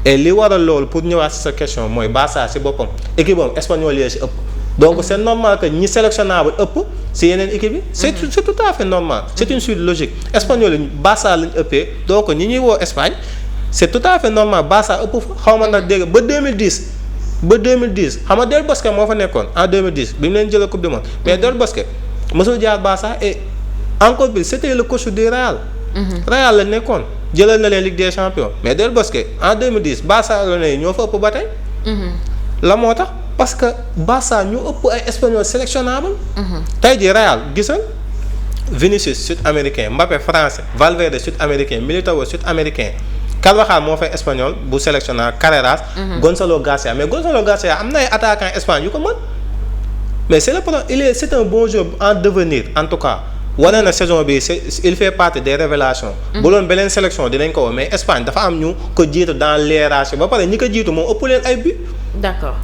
et li waral loolu pour ñëwaat ci sa question mooy Barça ci boppam équipe am espagnol yi ci ëpp. donc c'est normal que ñi sélectionnable ëpp ci yeneen équipe yi. c'est tout à fait normal. c'est une suite logique espagnol yi Barça lañ ëppee donc ñi ñuy woo Espagne c'est tout à fait normal Barça ëpp fa xaw ma nag dégg ba 2010 xam nga Del Bosque moo fa nekkoon en 2010 bi mu leen jëlee coupe du monde mais Del Bosque mësul jaar Barça et encore plus c'était le coach du Real. Real la nekkoon. jëlal na leen Ligue des Champions mais Del Bosque en 2010 Barcelone yi ñoo fa ëpp ba tey. la moo tax parce que Barça ñu ëpp ay espagnol sélectionnable. tey jii Real gisal Vinicius sud-américain Mbappé français Valverde sud-américain Militao sud-américain Carvajal moo fay espagnol bu sélectionnable Carreras. Gonzalo Garcia mais Gonzalo Garcia am na ay attaquants Espagne yu ko mën mais c'est le problème c'est un bon joueur en devenir en tout cas. wane na saison bi il fait partie des révélations. bu doon beneen sélection dinañ ko woo mais Espagne dafa am ñu ko jiitu dans l'hiérarchie ba pare ñi ko jiitu moom ëpp leen ay buts. d'accord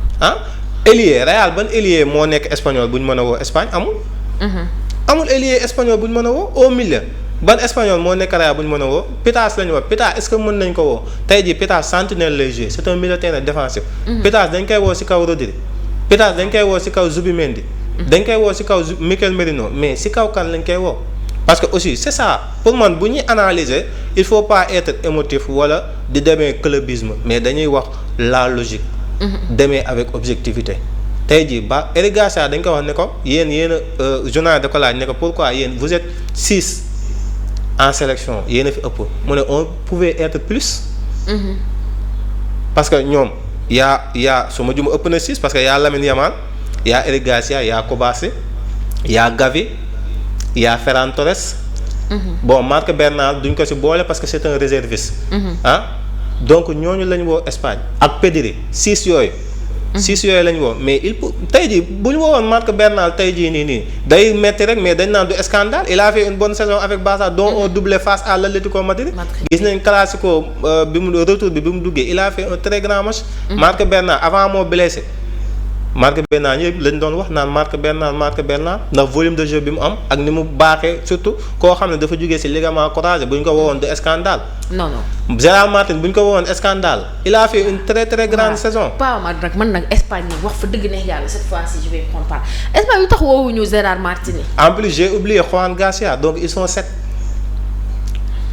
ailier Real ban ailier moo nekk espagnol bu ñu mën a woo Espagne amul. amul ailier espagnol bu ñu mën a woo au milieu ban espagnol moo nekk Real bu ñu mën a woo Pitas la ñu wax Pitas est-ce que mën nañ ko woo tey jii Pitas sentinelle lay jouer c'est un milieu terrain défensif. Pitas dañ koy woo ci kaw Rodri Pitas dañ koy woo ci kaw Zubimendi. dañ koy woo ci kaw Mikel Merino mais ci kaw kan lañ koy woo parce que aussi c'est ça pour man bu ñuy analyser il faut pas être émotif wala di demee clubisme mais dañuy wax la logique. demee avec objectivité. tey jii ba Eric Garcia dañ ko wax ne ko yéen journal da ko laaj ne ko pourquoi yéen vous êtes 6 en sélection yéen a fi ëpp mu ne on pouvait être plus. parce que ñoom yaa su ma jum ëpp na 6 parce que yaa Lamine Yamal. y a Eric Garcia y a Kobassé y a Gavi y a Ferran Torres. bon Marc Bernal duñ ko ci boole parce que c'est un réserviste. donc ñooñu lañ woo Espagne ak Pedri 6 yooyu. 6 yooyu lañ woo mais il peut tey jii bu ñu woowoon Marc Bernal tey jii nii day metti rek mais dañ naan du scandale il a fait une bonne saison avec Barça dont un doublé face à l'Atlético Madrid. gis nañ classico bi mu retour bi mu duggee il a fait un très grand match. Marc Bernal avant moo blessé. Marc Bernal ñëpp lañ doon wax naan Marc Bernal ndax volume de jeu bi mu am ak ni mu baaxee surtout koo xam ne dafa jógee ci ligament croisé bu ñu ko woowoon de scandale. non. Gérard Martin bu ñu ko woowoon scandale il a fait une très très grande saison. pas man nag Espagne nag wax fa dëgg neex yàlla cette fois-ci je vais prendre part Espagne yu tax woowuñu Gérard Martin. en plus j'ai oublié Juan Garcia donc ils sont 7.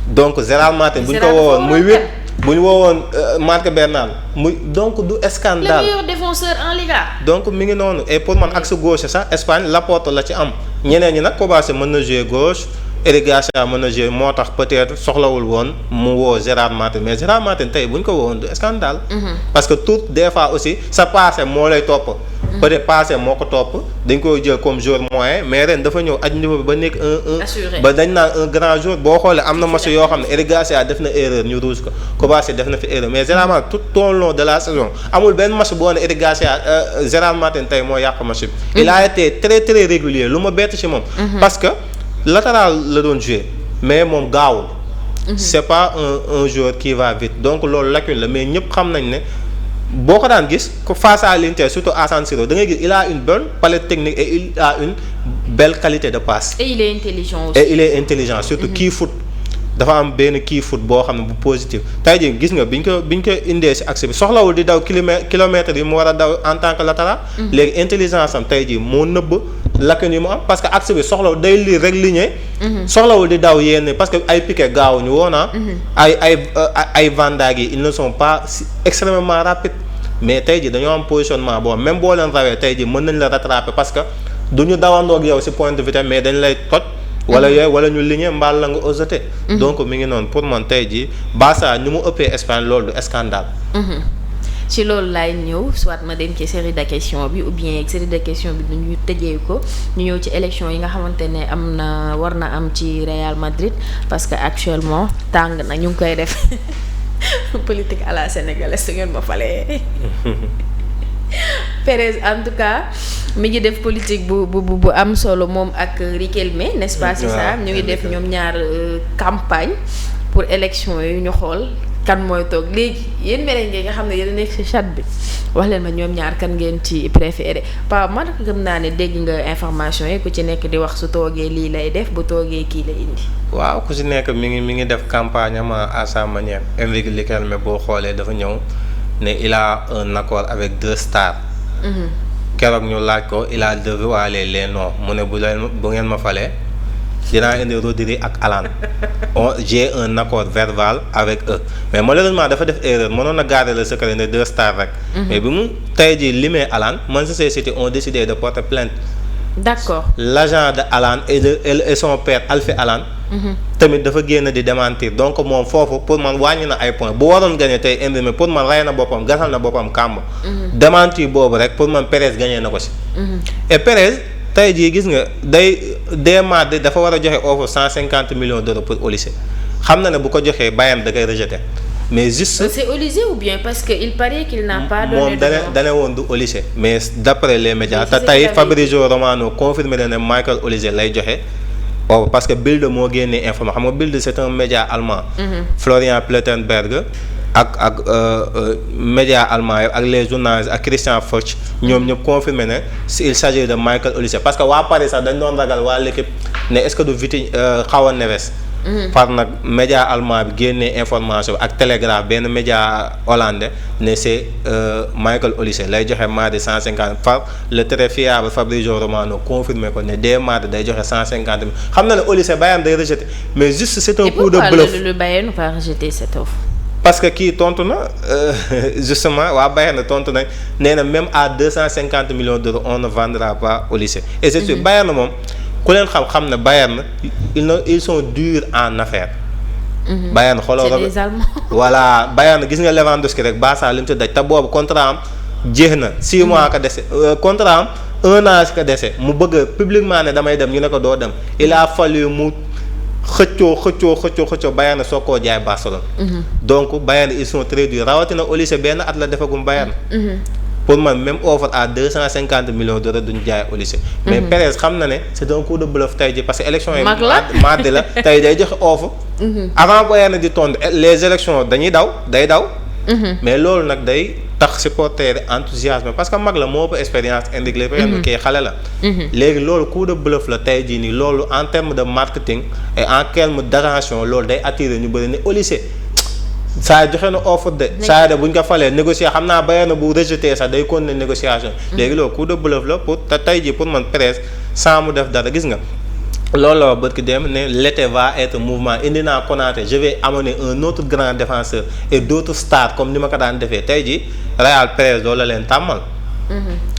donc Gérard Martin bu ñu ko woowoon muy 8 bu ñu woowoon Marc Bernal muy donc du scandale. le meilleur défenseur en Liga. donc mi ngi noonu et pour man axe gauche sax Espagne Laporte la ci am ñeneen ñi nag Kovacic mën na jouer gauche Eric Garcia mën na jouer moo tax peut-être soxlawul woon mu woo Gérard Martin mais Gérard Martin tey bu ñu ko woowoon du scandale. parce que tout des fois aussi sa passé moo lay topp. peut-être passé moo ko topp dañ koy jël comme joueur moyen mais ren dafa ñëw aj niveau bi ba nekk un ba dañ naan un grand joueur boo xoolee am na match yoo xam ne Eric Garcia def na erreur ñu rouge ko Kovacic def na fi erreur mais Gérard Martin tout au long de la saison amul benn match boo ne Eric Garcia Gérard Martin tey moo yàq match bi. il a été très très régulier lu ma bett ci moom. parce que latéral la doon jouer mais moom gaawul. c'est pas un joueur qui va vite donc loolu lacune la mais ñëpp xam nañ ne. boo ko daan gis ko face à l'Inter surtout à San Siro da ngay gis il a une bonne palette technique et il a une belle qualité de passe. et il est intelligent aussi. et il est intelligent surtout kii foot dafa am benn kii foot boo xam ne bu positif tey jii gis nga biñ ko indee ci axe bi soxlawul di daw kilomètres yi mu war a daw en tant que latéral. léegi intelligence am tey jii moo nëbb lacune yi mu am parce que axe bi soxlawul day lire rek ligne. soxlawul di daw yenn parce que ay Piqué gaawuñu woon ay Van Dijk yi ils ne sont pas extrêmement rapides mais tey jii dañoo am positionnement boobu même boo leen rawee tey jii mën nañ la rattraper parce que du ñu dawandoo ak yow ci point de vitesse mais dañ lay toj. wala yooyu wala ñu ligné mbaal la nga osé. donc mi ngi noonu pour man tey jii Barça ñu mu ëppee Espagne loolu du scandale. ci loolu laay ñëw soit ma dem ci série de questions bi ou bien série de questions bi ñu tëjee ko ñu ñëw ci élection yi nga xamante ne war na am ci Real Madrid parce que actuellement tàng na ñu ngi koy def politique à la sénégalaise su ngeen ma falee. Pérez en tout cas mi ngi def politique bu am solo moom ak Riquelme n'est-ce pas c'est ça ñu ngi def ñoom ñaar campagne pour élection yi ñu xool kan mooy toog léegi yéen merengue nga xam ne yéen a nekk ci chat bi wax leen ma ñoom ñaar kan ngeen ci préféré pa man gëm naa ne dégg nga information yi ku ci nekk di wax su toogee lii lay def bu toogee kii la indi. waaw ku ci nekk mi ngi def campagne am à sa manière Enrique Riquelme boo xoolee dafa ñëw ne il a un accord avec 2 stars. keroog ñu laaj ko il a dévoilé les noms mu ne bu ngeen ma falee dinaa indi Rodri ak Alan j'ai un accord verbal avec eux mais malheureusement dafa def erreur mënoon a garder le secret de 2 stars rek. mais bi mu tey jii limee Alan Manchester City ont décidé de porter plainte. d'accord l'agent de Alan et son père Alfie Alan. tamit dafa génn di démentir donc moom foofu pour man wàññi na ay points bu waroon gagné tey indi mais pour man rey na boppam gasal na boppam kàmb. démentir boobu rek pour man Perez gagné na ko si. et Perez tey jii gis nga dès mardi dafa war a joxe offre 150 millions d'euros pour Olise xam na ne bu ko joxee Bayern da koy rejeter mais juste. c'est Olise ou bien parce que il paraît qu'il n'a pas donné moom dane woon du Olise mais d'après les médias te tey Fabrizio Romano confirmé na ne Michael Olise lay joxe. parce que Bild moo génnee information xam nga Bild c'est un média allemand. Florian Plettenberg ak média allemand ak les journalistes ak Christian Fuchs ñoom ñëpp confirmé ne il s'agit de Michael Olise parce que waa Paris sax dañ doon ragal waa l'équipe ne est-ce que du xaw a Neves. par nag média allemand bi génnee information ak Telegraph benn média hollandais ne c'est Michael Olise lay joxe mardi 150 par le très fiable Fabrizio Romano confirmé ko ne dès mardi day joxe 150 000 xam na ne Olise Bayern day rejeté mais juste c'est un coup de bluff. le Bayern va rejeter cette offre. parce que kii tontu na justement waa Bayern tontu nañ nee na même à 250 millions d'euros on ne vendra pas Olise. et c'est sûr Bayern moom. ku leen xam ne Bayern ils sont durs en affaires. Bayern xooloo c'est des Allemands. voilà Bayern gis nga Lewandowski rek Barça li mu ci daj te boobu contrat am jeex na 6 mois ka dese contrat am 1 an ka dese mu bëgg publiquement ne damay dem ñu ne ko doo dem il a fallu mu xëccoo Bayern soo koo jaay Barcelone. donc Bayern ils sont très durs rawatina Olise benn at la defagum Bayern. pour man même offre à 250 millions d'euros duñu jaay Olise. mais Perez xam na ne c'est un coup de bluff tey jii parce que élection yi. mardi la tey day joxe offre. avant Bayern di tontu les élections day daw. mais loolu nag day tax supporter enthousiasme parce que mag la moo ëpp expérience indiqué leen kii xale la. léegi loolu coup de bluff la tey jii nii loolu en terme de marketing et en terme d'arrangement loolu day attirer ñu bëri ne Olise. saa joxe na offre de saa de bu ñu ko falee négocier xam naa Bayern bu rejeté sax day continuer négociation léegi loolu coup de bluff la pour te tey jii pour man Perez sans mu def dara gis nga loolu la bët ki dem ne l'été va être mouvement indi naa Konaté je vais amener un autre grand défenseur et d'autres stars comme ni ma ko daan defee tey jii Real Pérez loolu la leen tàmmal.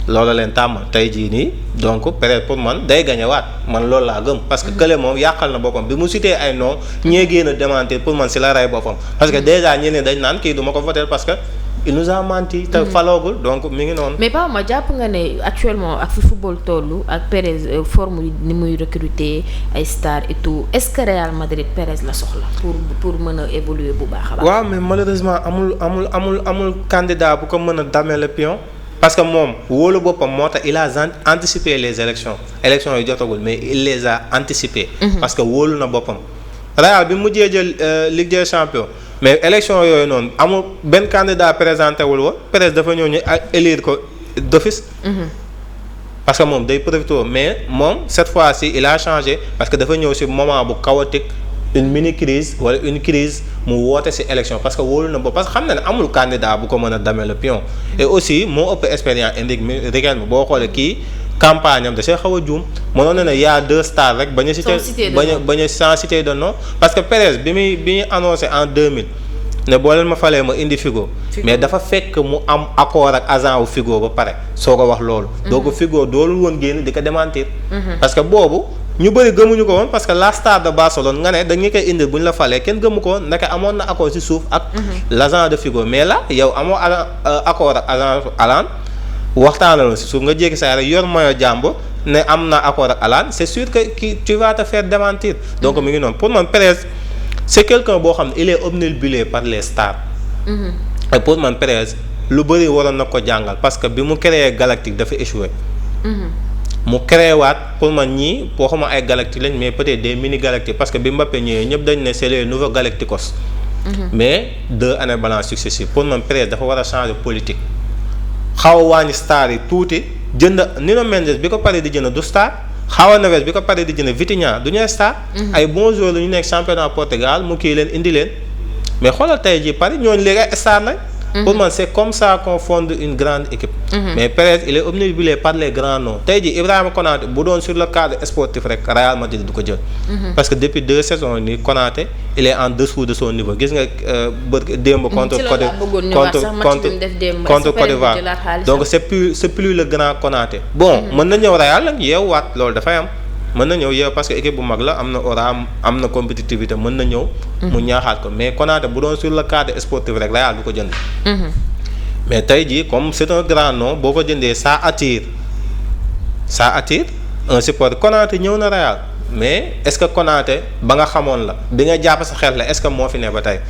loolu la leen tàmmal tey jii nii donc Pérez pour man day gañewaat man loolu laa gëm. parce que kële moom yàqal na boppam bi mu cité ay noms ñee génn a démentir pour man si la rey boppam. parce que déjà ñeneen dañ naan kii du ma ko voter parce que. il nous a menti te faloogul donc mi ngi noonu. mais Paa ma jàpp nga ne actuellement ak fi football tollu ak Pérez forme ni muy recruter ay stars et tout est-ce que Real Madrid Pérez la soxla pour mën a évoluer bu baax a baax. waaw mais malheureusement amul candidat bu ko mën a damer le pion. parce que moom wóolu boppam moo tax il a anticipé les élections yi jotagul mais il les a anticipées. parce que wóolu na boppam. Real bi mujjee jël Ligue des Champions. mais élection yooyu noonu amul benn candidat présenté wul woon Pérez dafa ñëw ñu élire ko d'office. parce que moom day profité mais moom cette fois-ci il a changé parce que dafa ñëw ci moment bu chaotique une mini crise wala une crise mu woote ci élection parce que wóolu na boobu parce que xam na ne amul candidat bu ko mën a damer le pion. et aussi moo ëpp expérience Enrique Riquelme boo xoolee kii campagne am da see xaw a juum mënoon na ne y a 2 stars rek bañ a sans citer de nom parce que Pérez bi ñu annoncé en 2000 ne boo leen ma falee ma indi Figo mais dafa fekk mu am accord ak agent wu Figo ba pare soo ko wax loolu donc Figo doolul woon génn di ko démentir parce que boobu ñu bëri gëmuñu ko woon parce que la star de Barcelone nga ne dañu koy indi bu ñu la falee kenn gëmu ko woon ndeke amoon na accord ci suuf ak l'agent de Figo mais là yow amoo accord ak agent Haaland waxtaanaloon si suuf nga jékki saa rek yor maillot jàmbur ne am na accord ak Haaland c'est sûr que tu vas te faire démentir donc mi ngi noonu pour man Pérez c'est quelqu'un boo xam ne il est obnubilé par les stars. et pour man Pérez lu bëri waroon na ko jàngal parce que bi mu créé Galactique dafa échoué. mu créé waat pour man ñii boo xam ay Galactique lañ mais peut-être des mini Galactique parce que bi Mbappé ñëwee ñëpp dañ ne c'est les nouveaux Galacticos. mais 2 années blanches successives pour man Pérez dafa war a changer politique. xaw a wàññi star yi tuuti jënd Nuno Mendes bi ko pare di jënd du star João Neves bi ko pare di jënd Vitinha du ñuy star. ay bons joueurs la ñu nekk championnat Portugal mu kii leen indi leen mais xoolal tey jii Paris ñooñu léegi ay star lañ. pour man c'est comme ça qu'on fonde une grande équipe. mais Pérez il est obnubilé par les grands noms tey jii Ibrahima Konaté bu doon sur le cadre sportif rek Real Madrid du ko jël. parce que depuis 2 saisons nii Konaté il est en dessous de son niveau gis nga démb contre Côte d'Ivoire donc c'est plus le grand Konaté. bon mën na ñëw Real nag yeewaat loolu dafay am. mën na ñëw yow parce que équipe bu mag la am na aura am na compétitivité mën na ñëw. mu ñaaxaat ko mais Konaté bu doon sur le cadre sportif rek Real du ko jënd. mais tey jii comme c'est un grand nom boo ko jëndee ça attire un support Konaté ñëw na Real mais est-ce que Konaté ba nga xamoon la bi nga jàpp sa xel la est-ce que moo fi ne ba tey.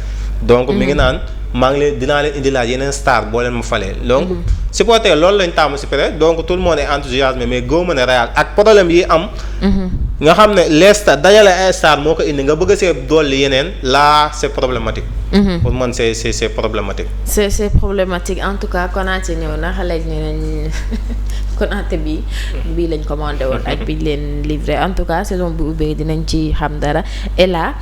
donc mi ngi naan maa ngi leen dinaa leen indilaat yeneen star boo leen ma falee. donc supporter loolu lañ tàmm si peut-être donc tout le monde est enthousiasmé mais góob ne Real ak problème yi am. nga xam ne les stars dajale ay star moo ko indi nga bëgg a see dolli yeneen là c'est problématique. pour man c'est problématique. c'est problématique en tout cas Konaté ñëw na xale yi nee nañ Konaté bii lañ commandé woon ak bi leen livré en tout cas saison bu ubbee dinañ ci xam dara et là.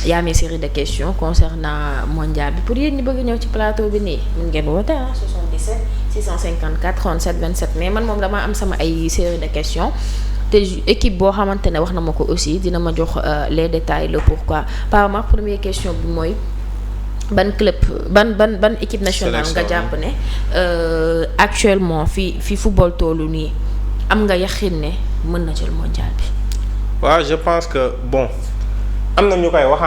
y a mes séries de questions concernant mondial bi pour yéen ñi bëgg ñëw ci plateau bi nii mun ngeen woote 77 654 37 27 mais man moom dama am sama ay série de questions te équipe boo xamante ne wax na ma ko aussi dina ma jox les détails le pourquoi par ma première question bi mooy ban club ban équipe nationale nga jàpp ne actuellement fi football toolu nii am nga yaxin ne mën na jël mondial bi. waaw je pense que bon. am na ñu koy wax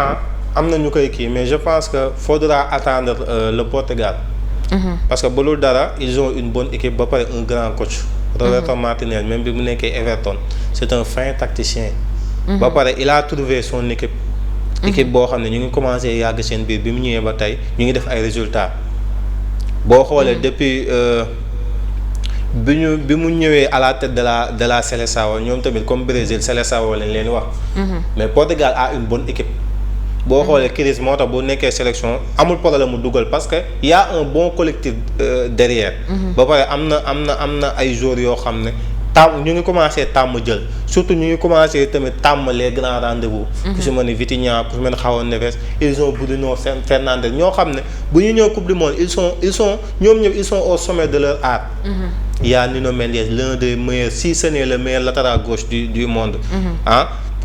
am na ñu koy kii mais je pense que faudra attendre le Portugal. parce que ba loolu dara ils ont une bonne équipe ba pare un grand coach. Roberto Martinez même bi mu nekkee Everton c'est un fin tacticien. ba pare il a trouvé son équipe. équipe boo xam ne ñu ngi commencé yàgg seen biir bi mu ñëwee ba tey ñu ngi def ay résultats. boo xoolee depuis bi mu ñëwee à la tête de la Seleção ñoom tamit comme Brésil Seleção lañ leen wax. mais Portugal a une bonne équipe. boo xoolee crise moo tax bu nekkee sélection amul problème mu dugal parce que y a un bon collectif derrière. ba pare am na ay joueurs yoo xam ne ñu ngi commencé tàmm jël surtout ñu ngi commencé tamit tàmm les grands rendez-vous. ku si mel ni Vitinha ku si mel ni João Neves ils ont Bruno Fernandes ñoo xam ne bu ñu ñëw coupe du monde ils sont ñoom ñëpp ils sont au sommet de leur art. Il y a Nuno Mendes l'un des meilleurs si ce n'est le meilleur latéral gauche du monde.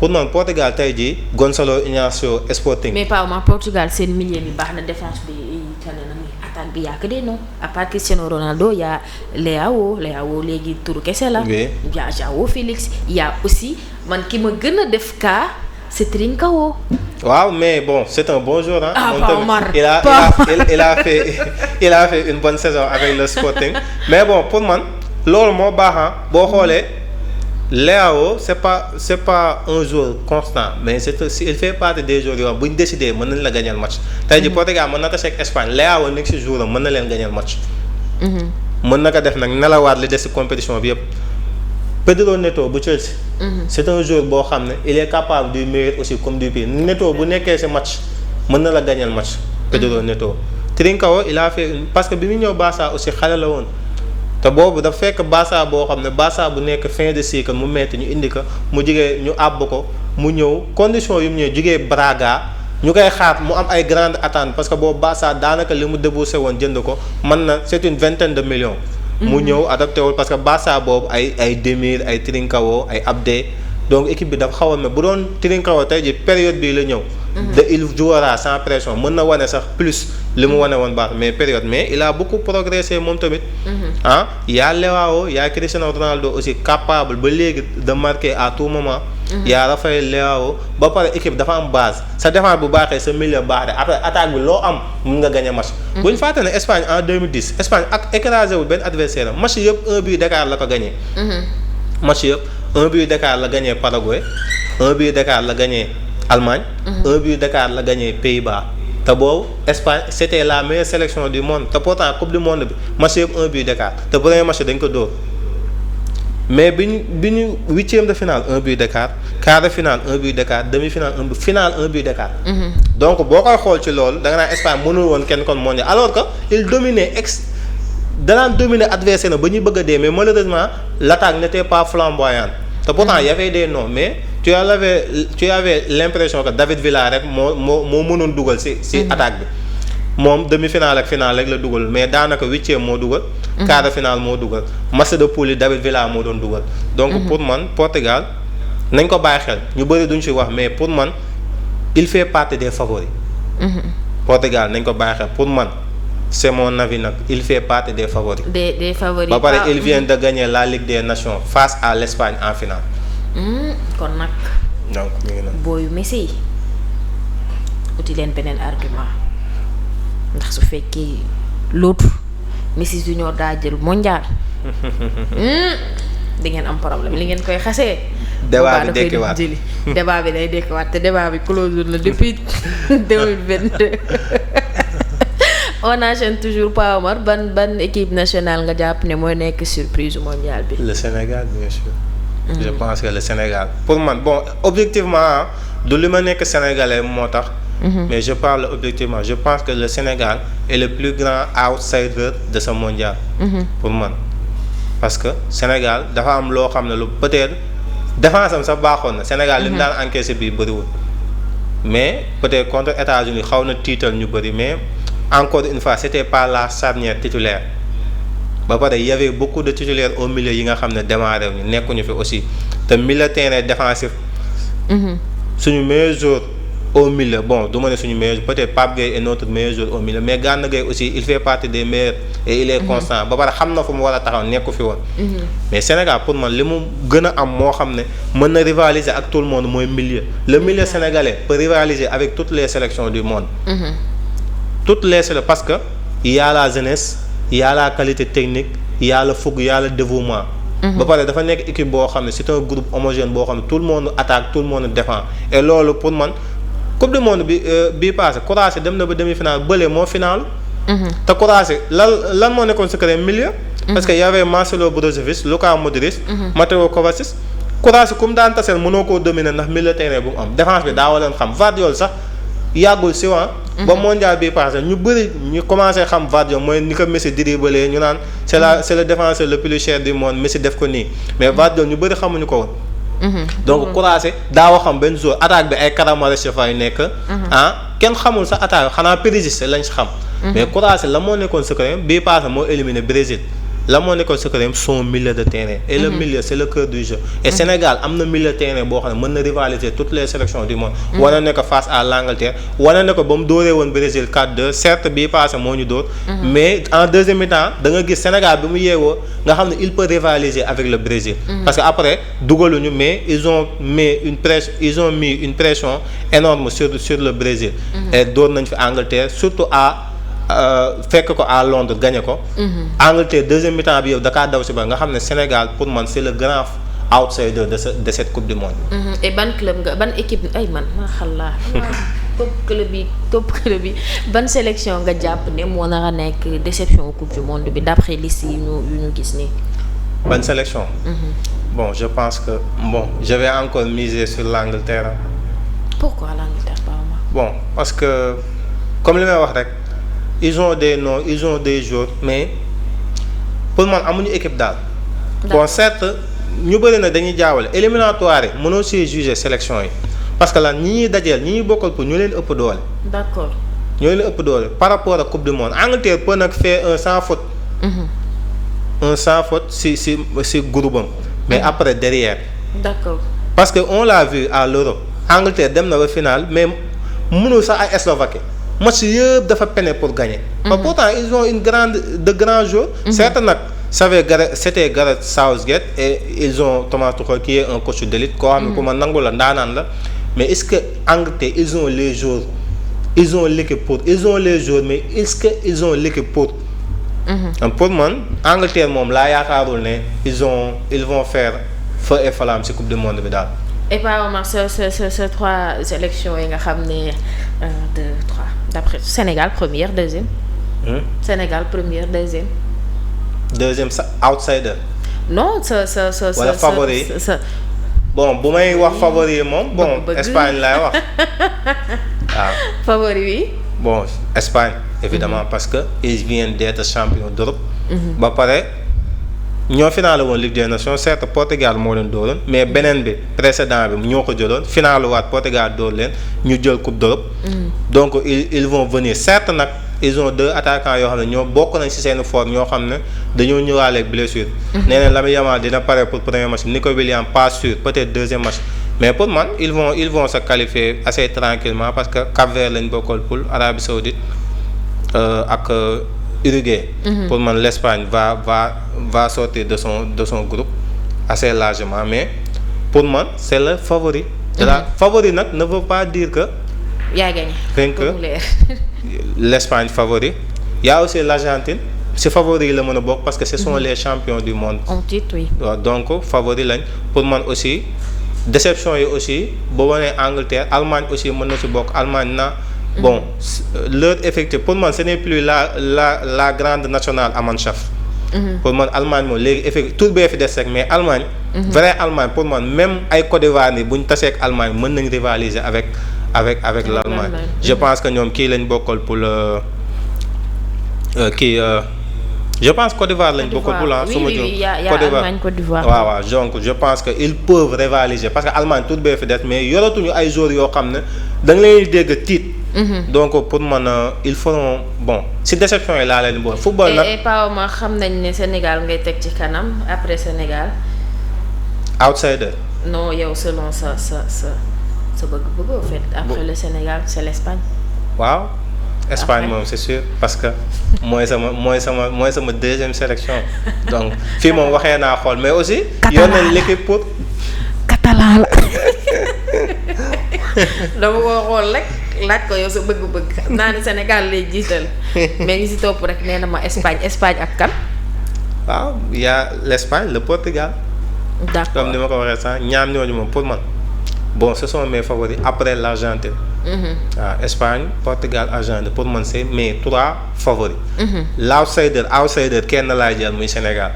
pour man Portugal tey jii Gonçalo Inácio Sporting. mais pas ma Portugal seen milieu bi baax na défense bi tane na mais attaque bi yaa que des noms à part Cristiano Ronaldo y a Leao léegi turu kese la. oui y a João Félix y a aussi man ki ma gën a def cas c'est Trincao. waaw mais bon c'est un bon joueur hein. Ah, pas Omar. Il a fait une bonne saison avec le Sporting mais bon pour man loolu moo baax boo xoolee Leao c'est pas un joueur constant mais il fait partie des joueurs yoo bu ñu décidé mën nañ la gagner match tey jii Portugal mën na tase ak Espagne Leao nekk ci joueur mën na leen gagner match. mën na ko def nag nelawaat li des ci compétition bi yëpp. Pedro Neto bu Chelsea. C'est un joueur boo xam ne il est capable du meilleur aussi comme du pire Neto bu nekkee ci match mën na la gagner match. Pedro Neto Trincao il a fait parce que bi mu ñëw Barça aussi xale la woon. te boobu dafa fekk Barça boo xam ne Barça bu nekk fin de cycle mu metti ñu indi ko mu jugee ñu àbb ko mu ñëw condition yu mu ñëw jugee Braga ñu koy xaar mu am ay grandes attentes parce que boobu Barça daanaka li mu déboursé woon jënd ko mën na c'est une vingtaine de millions. mu ñëw adapté wul parce que Barça boobu ay Demir ay Trincao ay Abde donc équipe bi dafa xaw a bu doon Trincao tey ji période bii la ñëw. il jouera sans pression mën na wane sax plus li mu wane woon baax mais il a beaucoup progressé moom tamit. y a Leao y a Cristiano Ronaldo aussi capable ba léegi de marquer à tout moment. y a Rafael Leao ba pare équipe dafa am base sa défense bu baaxee sa milieu baax de après attaque bi loo am mun nga gagner match. bu ñu fàtte ne Espagne en 2010 Espagne ak écrasé wul benn adversaire am match yëpp 1 d'écart la ko gagné. match yëpp 1 d'écart la gagné Paraguay 1 d'écart la gagné Allemagne. 1 d'écart la gagné Pays-Bas. te boobu Espagne c'était la meilleure sélection du monde te pourtant coupe du monde bi match yëpp 1 d'écart te premier match dañ ko dóor mais bi ñu huitième de finale 1 d'écart quart de finale 1 d'écart demi-finale finale 1 d'écart. donc boo koy xool ci loolu da nga naan Espagne mënul woon kenn kon mondial alors que il dominait danaan dominer adversaire na ba ñuy bëgg a dee mais malheureusement l'attaque n'était pas flamboyante te pourtant y avait des noms mais tu avais l'impression que David Villa rek moo mënoon dugal ci attaque bi moom demi-finale ak finale rek la dugal mais daanaka huitième moo dugal. quart de finale moo dugal match de poule yi David Villa moo doon dugal. donc pour man Portugal nañ ko bàyyi xel ñu bëri duñ ci wax mais pour man il fait partie des favoris. Portugal nañ ko bàyyi xel pour man c'est mon avis nag il fait partie des favoris. des favoris ba pare il vient de gagner la Ligue des Nations face à l'Espagne en finale. kon nag. donc mi ngi noonu. booyu Messi yi uti leen beneen argument ndax su fekkee l'autre Messi Junior daa jël mondial. di ngeen am problème li ngeen koy xasee. débat bi dekkiwaat débat bi day dekkiwaat te débat bi close la depuis 2022. on enchaîne toujours Pa Omar ban équipe nationale nga jàpp ne mooy nekk surprise mondial bi. le Sénégal bien sûr. je pense que le Sénégal pour man bon objectivement du li ma nekk sénégalais moo tax. mais je parle objectivement je pense que le Sénégal est le plus grand outsider de ce mondial. pour man parce que Sénégal dafa am loo xam ne lu peut-être défense am sax baaxoon na Sénégal li mu daan encaissé bii bëriwul mais peut-être contre États-Unis xaw na tiital ñu bëri mais encore une fois c'était pas la charnière titulaire. ba pare y avait beaucoup de titulaires au milieu yi nga xam ne démarré ñu nekkuñu fi aussi te milieu terrain défensif. suñu meilleur joueur au milieu bon du ma ne suñu meilleur peut-être Pape Gueye est notre meilleur joueur au milieu mais Gana Gueye aussi il fait partie des meilleurs et il est constant ba pare xam na fu mu war a taxaw nekku fi woon. mais Sénégal pour man li mu gën a am moo xam ne mën na rivaliser ak tout le monde mooy milieu le milieu sénégalais peut rivaliser avec toutes les sélections du monde. toutes les sélections parce que y a la jeunesse. Il y a la qualité technique il y a le fougue il y a le dévouement. ba pare dafa nekk équipe boo xam ne c'est un groupe homogène boo xam ne tout le monde attaque tout le monde défend et loolu pour man coupe du monde bi passé Croatie dem na ba demi-finale bële moo final. te Croatie lan moo nekkoon secret milieu. parce que y avait Marcelo Brozovic Luka Modric. Mateo Kovacic. Croatie comme daan taseel mënoo koo dominer ndax milieu terrain bu mu am défense bi daa war leen xam Vardiol sax yàggul si ba mondial bi passé ñu bëri ñu commencé xam Vardiol mooy ni ko Messi dribblé ñu naan c'est le défenseur le plus cher du monde Messi def ko nii mais Vardiol ñu bëri xamuñu ko woon. donc Croatie daa xam benn jour attaque bi ay Karamarec fay nekk. kenn xamul sa attaque xanaa Perisic lañ si xam. mais Croatie la moo nekkoon secret bii passé moo éliminé Brésil la moo nekkoon secret son milieu de terrain. et le milieu c'est le cœur du jeu. et Sénégal am na milieu de terrain boo xam ne mën na rivaliser toutes les sélections du monde. wane ne ko face à l'Angleterre wane ne ko ba mu dóoree woon Brésil 4-2 certes bii passé moo ñu dóor. mais en deuxième mi-temps da nga gis Sénégal bi mu yeewoo nga xam ne il peut rivaliser avec le Brésil. parce que après dugaluñu mais ils ont mis une pression énorme sur le Brésil. et dóor nañ fi Angleterre surtout fekk ko à Londres gagné ko. Angleterre deuxième mi-temps bi yow da kaa daw si ba nga xam ne Sénégal pour man c'est le grand outsider de cette coupe du monde. et ban club nga ban équipe ay man maxalla top club bi ban sélection nga jàpp ne moo nar a nekk déception coupe du monde bi d'après liste yi ñu gis nii. ban sélection. bon je pense que je vais encore miser sur l'Angleterre. pourquoi l'Angleterre par moi. bon parce que comme li may wax rek. ils ont des noms ils ont des joueurs mais pour man amuñu équipe daal. bon certes ñu bëri na dañuy jaawale éliminatoire yi mënoo si juger sélection yi parce que lan ñi ñuy dajeel ñi ñuy bokkal pour ñu leen ëpp doole. d'accord ñoo leen ëpp doole par rapport ak coupe du monde Angleterre peut nag faire un sans faute. un sans faute si groupe am. mais après derrière. d'accord parce que on l'a vu à l'Euro Angleterre dem na ba finale mais mënul sax ay Slovaquie. match yëpp dafa peine pour gagner. pourtant ils ont de grands joueurs. certes nag c'était Gareth Southgate et ils ont Thomas Tuchel qui est un coach d'élite koo xam ne ku ma nangu la ndaanaan la mais est-ce que Angleterre ils ont les joueurs ils ont l'équipe pour ils ont les joueurs mais est-ce que ils ont l'équipe pour. pour man Angleterre moom laa yaakaarul ne ils vont faire feu et flamme ci coupe du monde bi daal. et par exemple ce trois sélections yi nga xam ne 1 2 3 d'après Sénégal première deuxième. Sénégal première deuxième. deuxième sa outsider. non wala favori bon bu may wax favori yi moom bon Espagne laay wax waaw. favori bi. bon Espagne évidemment parce que ils viennent d'être champions d'Europe. ba pare ñoo finale woon Ligue des Nations certes Portugal moo leen dóoroon mais beneen bi précédent bi ñoo ko jëloon finale waat Portugal dóor leen ñu jël coupe d'Europe. donc ils vont venir certes nag ils ont 2 attaquants yoo xam ne ñoo bokk nañ ci seen forme ñoo xam ne dañoo ñëwaale ak blessure. nee na Lamine Yamal dina pare pour premier match Nico Williams pas sûr peut-être deuxième match mais pour man ils vont se qualifier assez tranquillement parce que Cap-Vert lañ bokkal poule Arabie Saoudite ak Uruguay. pour man l'Espagne va sortir de son groupe assez largement mais pour man c'est le favori. favori nag ne veut pas dire que. yaa gagné. que l'Espagne favori. y a aussi l'Argentine ci favori yi la mën a bokk parce que ce sont les champions du monde. en titre oui. waaw donc favori lañ pour man aussi déception yi aussi boo wanee Angleterre Allemagne aussi mën na ci bokk Allemagne na. bon leur effectif pour man ce n'est plus la grande nationale à Mannschaft. pour man Allemagne moom léegi effectif tout bee fi des rek mais Allemagne. vrai Allemagne pour man même ay Côte d'Ivoire ni bu ñu tasee ak Allemagne mën nañ rivaliser avec l'Allemagne. je pense que ñoom kii lañ bokkal pour le je pense Côte d'Ivoire lañ bokkal pour la. oui y a Allemagne Côte d'Ivoire. waaw donc je pense que ils peuvent rivaliser parce que Allemagne tout bee fi des mais yoratuñu ay joueurs yoo xam ne da nga leen dégg tiit. donc pour man ils feront bon si déception yi laa leen bon football nag. et Pao ma xam nañ ne Sénégal ngay teg ci kanam après Sénégal. outsider. non yow selon sa bëgg-bëgg en fait. après le Sénégal c'est l'Espagne. waaw Espagne moom c'est sûr parce que mooy sama deuxième sélection donc fii moom waxee naa xool mais aussi. yor nañ l'équipe pour. catalan la. dama ko xool rek laaj ko yow sa bëgg-bëgg xam naa ne Sénégal lay jiital mais ñu si topp rek nee na ma Espagne ak kan. waaw y a l'Espagne le Portugal. d'accord comme ni ma ko waxee sax ñaar ñooñu moom pour man bon ce sont mes favoris après l'Argentine. waaw Espagne Portugal Argentine pour man c'est mes 3 favoris. outsider kenn laay jël muy Sénégal.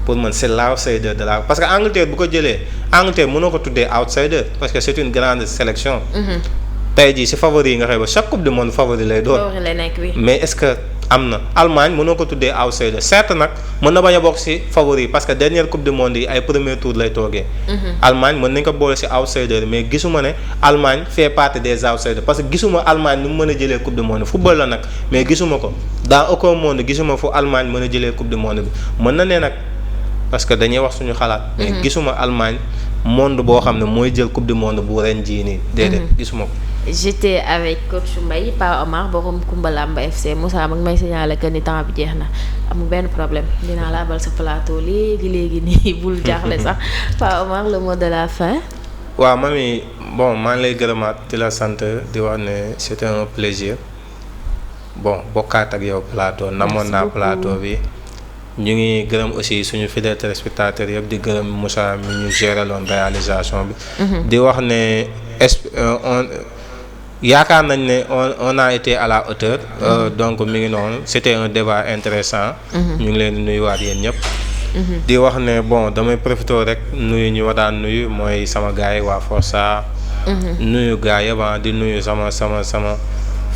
pour man c'est l'outsider de la parce que Angleterre bu ko jëlee Angleterre mënoo ko tuddee outsider parce que c'est une grande sélection. tey jii ci favori yi nga xam ne chaque coupe du monde favori lay doon. mais est-ce que am na Allemagne mënoo ko tuddee outsider certes nag mën na bañ a bokk ci favori parce que dernière coupe du monde yi ay premier tour lay toogee. Allemagne mën nañ ko boole ci outsider mais gisuma ne Allemagne fait partie des outsiders parce que gisuma Allemagne nu mu mën a jëlee coupe du monde football la nag mais gisuma ko dans aucun monde gisuma fu Allemagne mën a jëlee coupe du monde bi mën na ne nag parce que dañuy wax suñu xalaat. mais gisuma Allemagne monde boo xam ne mooy jël coupe du monde bu ren jii nii. déedéet gisuma ko. J'étais avec coach Mbaye Pa Omar borom Koumbalamba FC Moussa mag may signaler que ni temps bi jeex na amul benn problème dinaa la abal sa plateau léegi nii bul jaaxle sax Pa Omar le mot de la fin. waaw mami bon maa ngi lay gërëmaat di la sant di wax ne c'était un plaisir bon bokkaat ak yow plateau namoon naa plateau bi ñu ngi gërëm aussi suñu fidèles téléspectateurs yëpp di gërëm Moussa mi ñu géré loon réalisation bi. di wax ne yaakaar nañ ne on a été à la hauteur. donc mi ngi noonu c'était un débat intéressant ñu ngi leen di nuyuwaat yéen ñëpp. di wax ne bon damay profité rek nuyu ñu ma daan nuyu mooy sama gars yi waa Força. nuyu gars yëpp di nuyu sama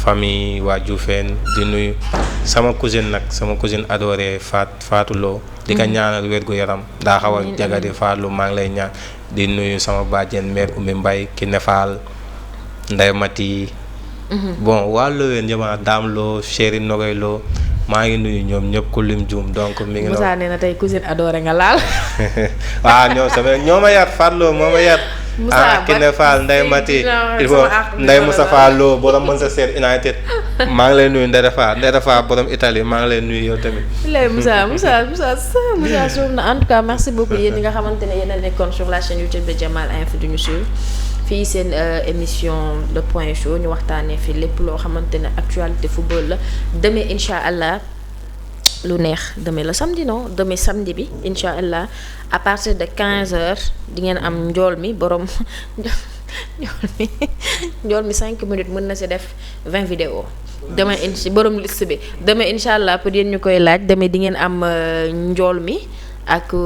famille waa Dioufène di nuyu sama cousine adorée Fatou Lo di ko ñaanal wér-gu-yaram daa xaw a jagadi Fatou maa ngi lay ñaan di nuyu sama bàjjen mère Oumy Mbaye ki nefaal Ndeye Mati. bon waa Lowen yëpp Dame Lo Chéri Nogoy Lo maa ngi nuyu ñoom ñëpp ku lim juum donc mi ngi. Moussa nee na tey cousine adorée nga laal. waaw ñoo ma yar Fatou Lo moo ma yar. Moussa Kine Fall Ndeye Mati il faut Ndeye Moussa Fall Lo borom Manchester United maa ngi lay nuyu Ndeye Fall borom Italie maa ngi lay nuyu yow tamit. Moussa suuf na en tout cas merci beaucoup yéen ñi nga xamante ne yéen a nekkoon sur la chaîne YouTube de Jamal Info du ñu suivre fii seen émission le point chaud ñu waxtaanee fi lépp loo xamante ne actualité football la demee incha allah. lu neex demee la samedi non demee samedi bi incha allah à partir de 15h di ngeen am njool mi borom njool mi 5 minutes mën na si def 20 vidéos demee borom liste bi demee incha allah pour yéen ñu koy laaj demee di ngeen am njool mi ak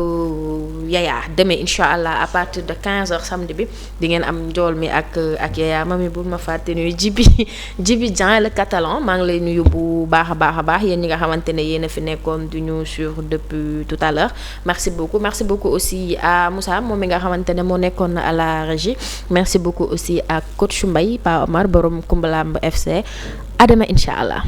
Yaya demee incha allah à partir de 15h samedi bi di ngeen am njool mi ak Yaya mami bul ma fàtte nuyu Jibi Dieng le catalan maa ngi lay nuyu bu baax a baax yéen ñi nga xamante ne yéen a fi nekkoon du ñu sur depuis tout à l'heure merci beaucoup aussi à Moussa moom mi nga xamante ne moo nekkoon à la régie merci beaucoup aussi à coach Mbaye Pa Omar borom Koumbalamb FC à demain incha allah.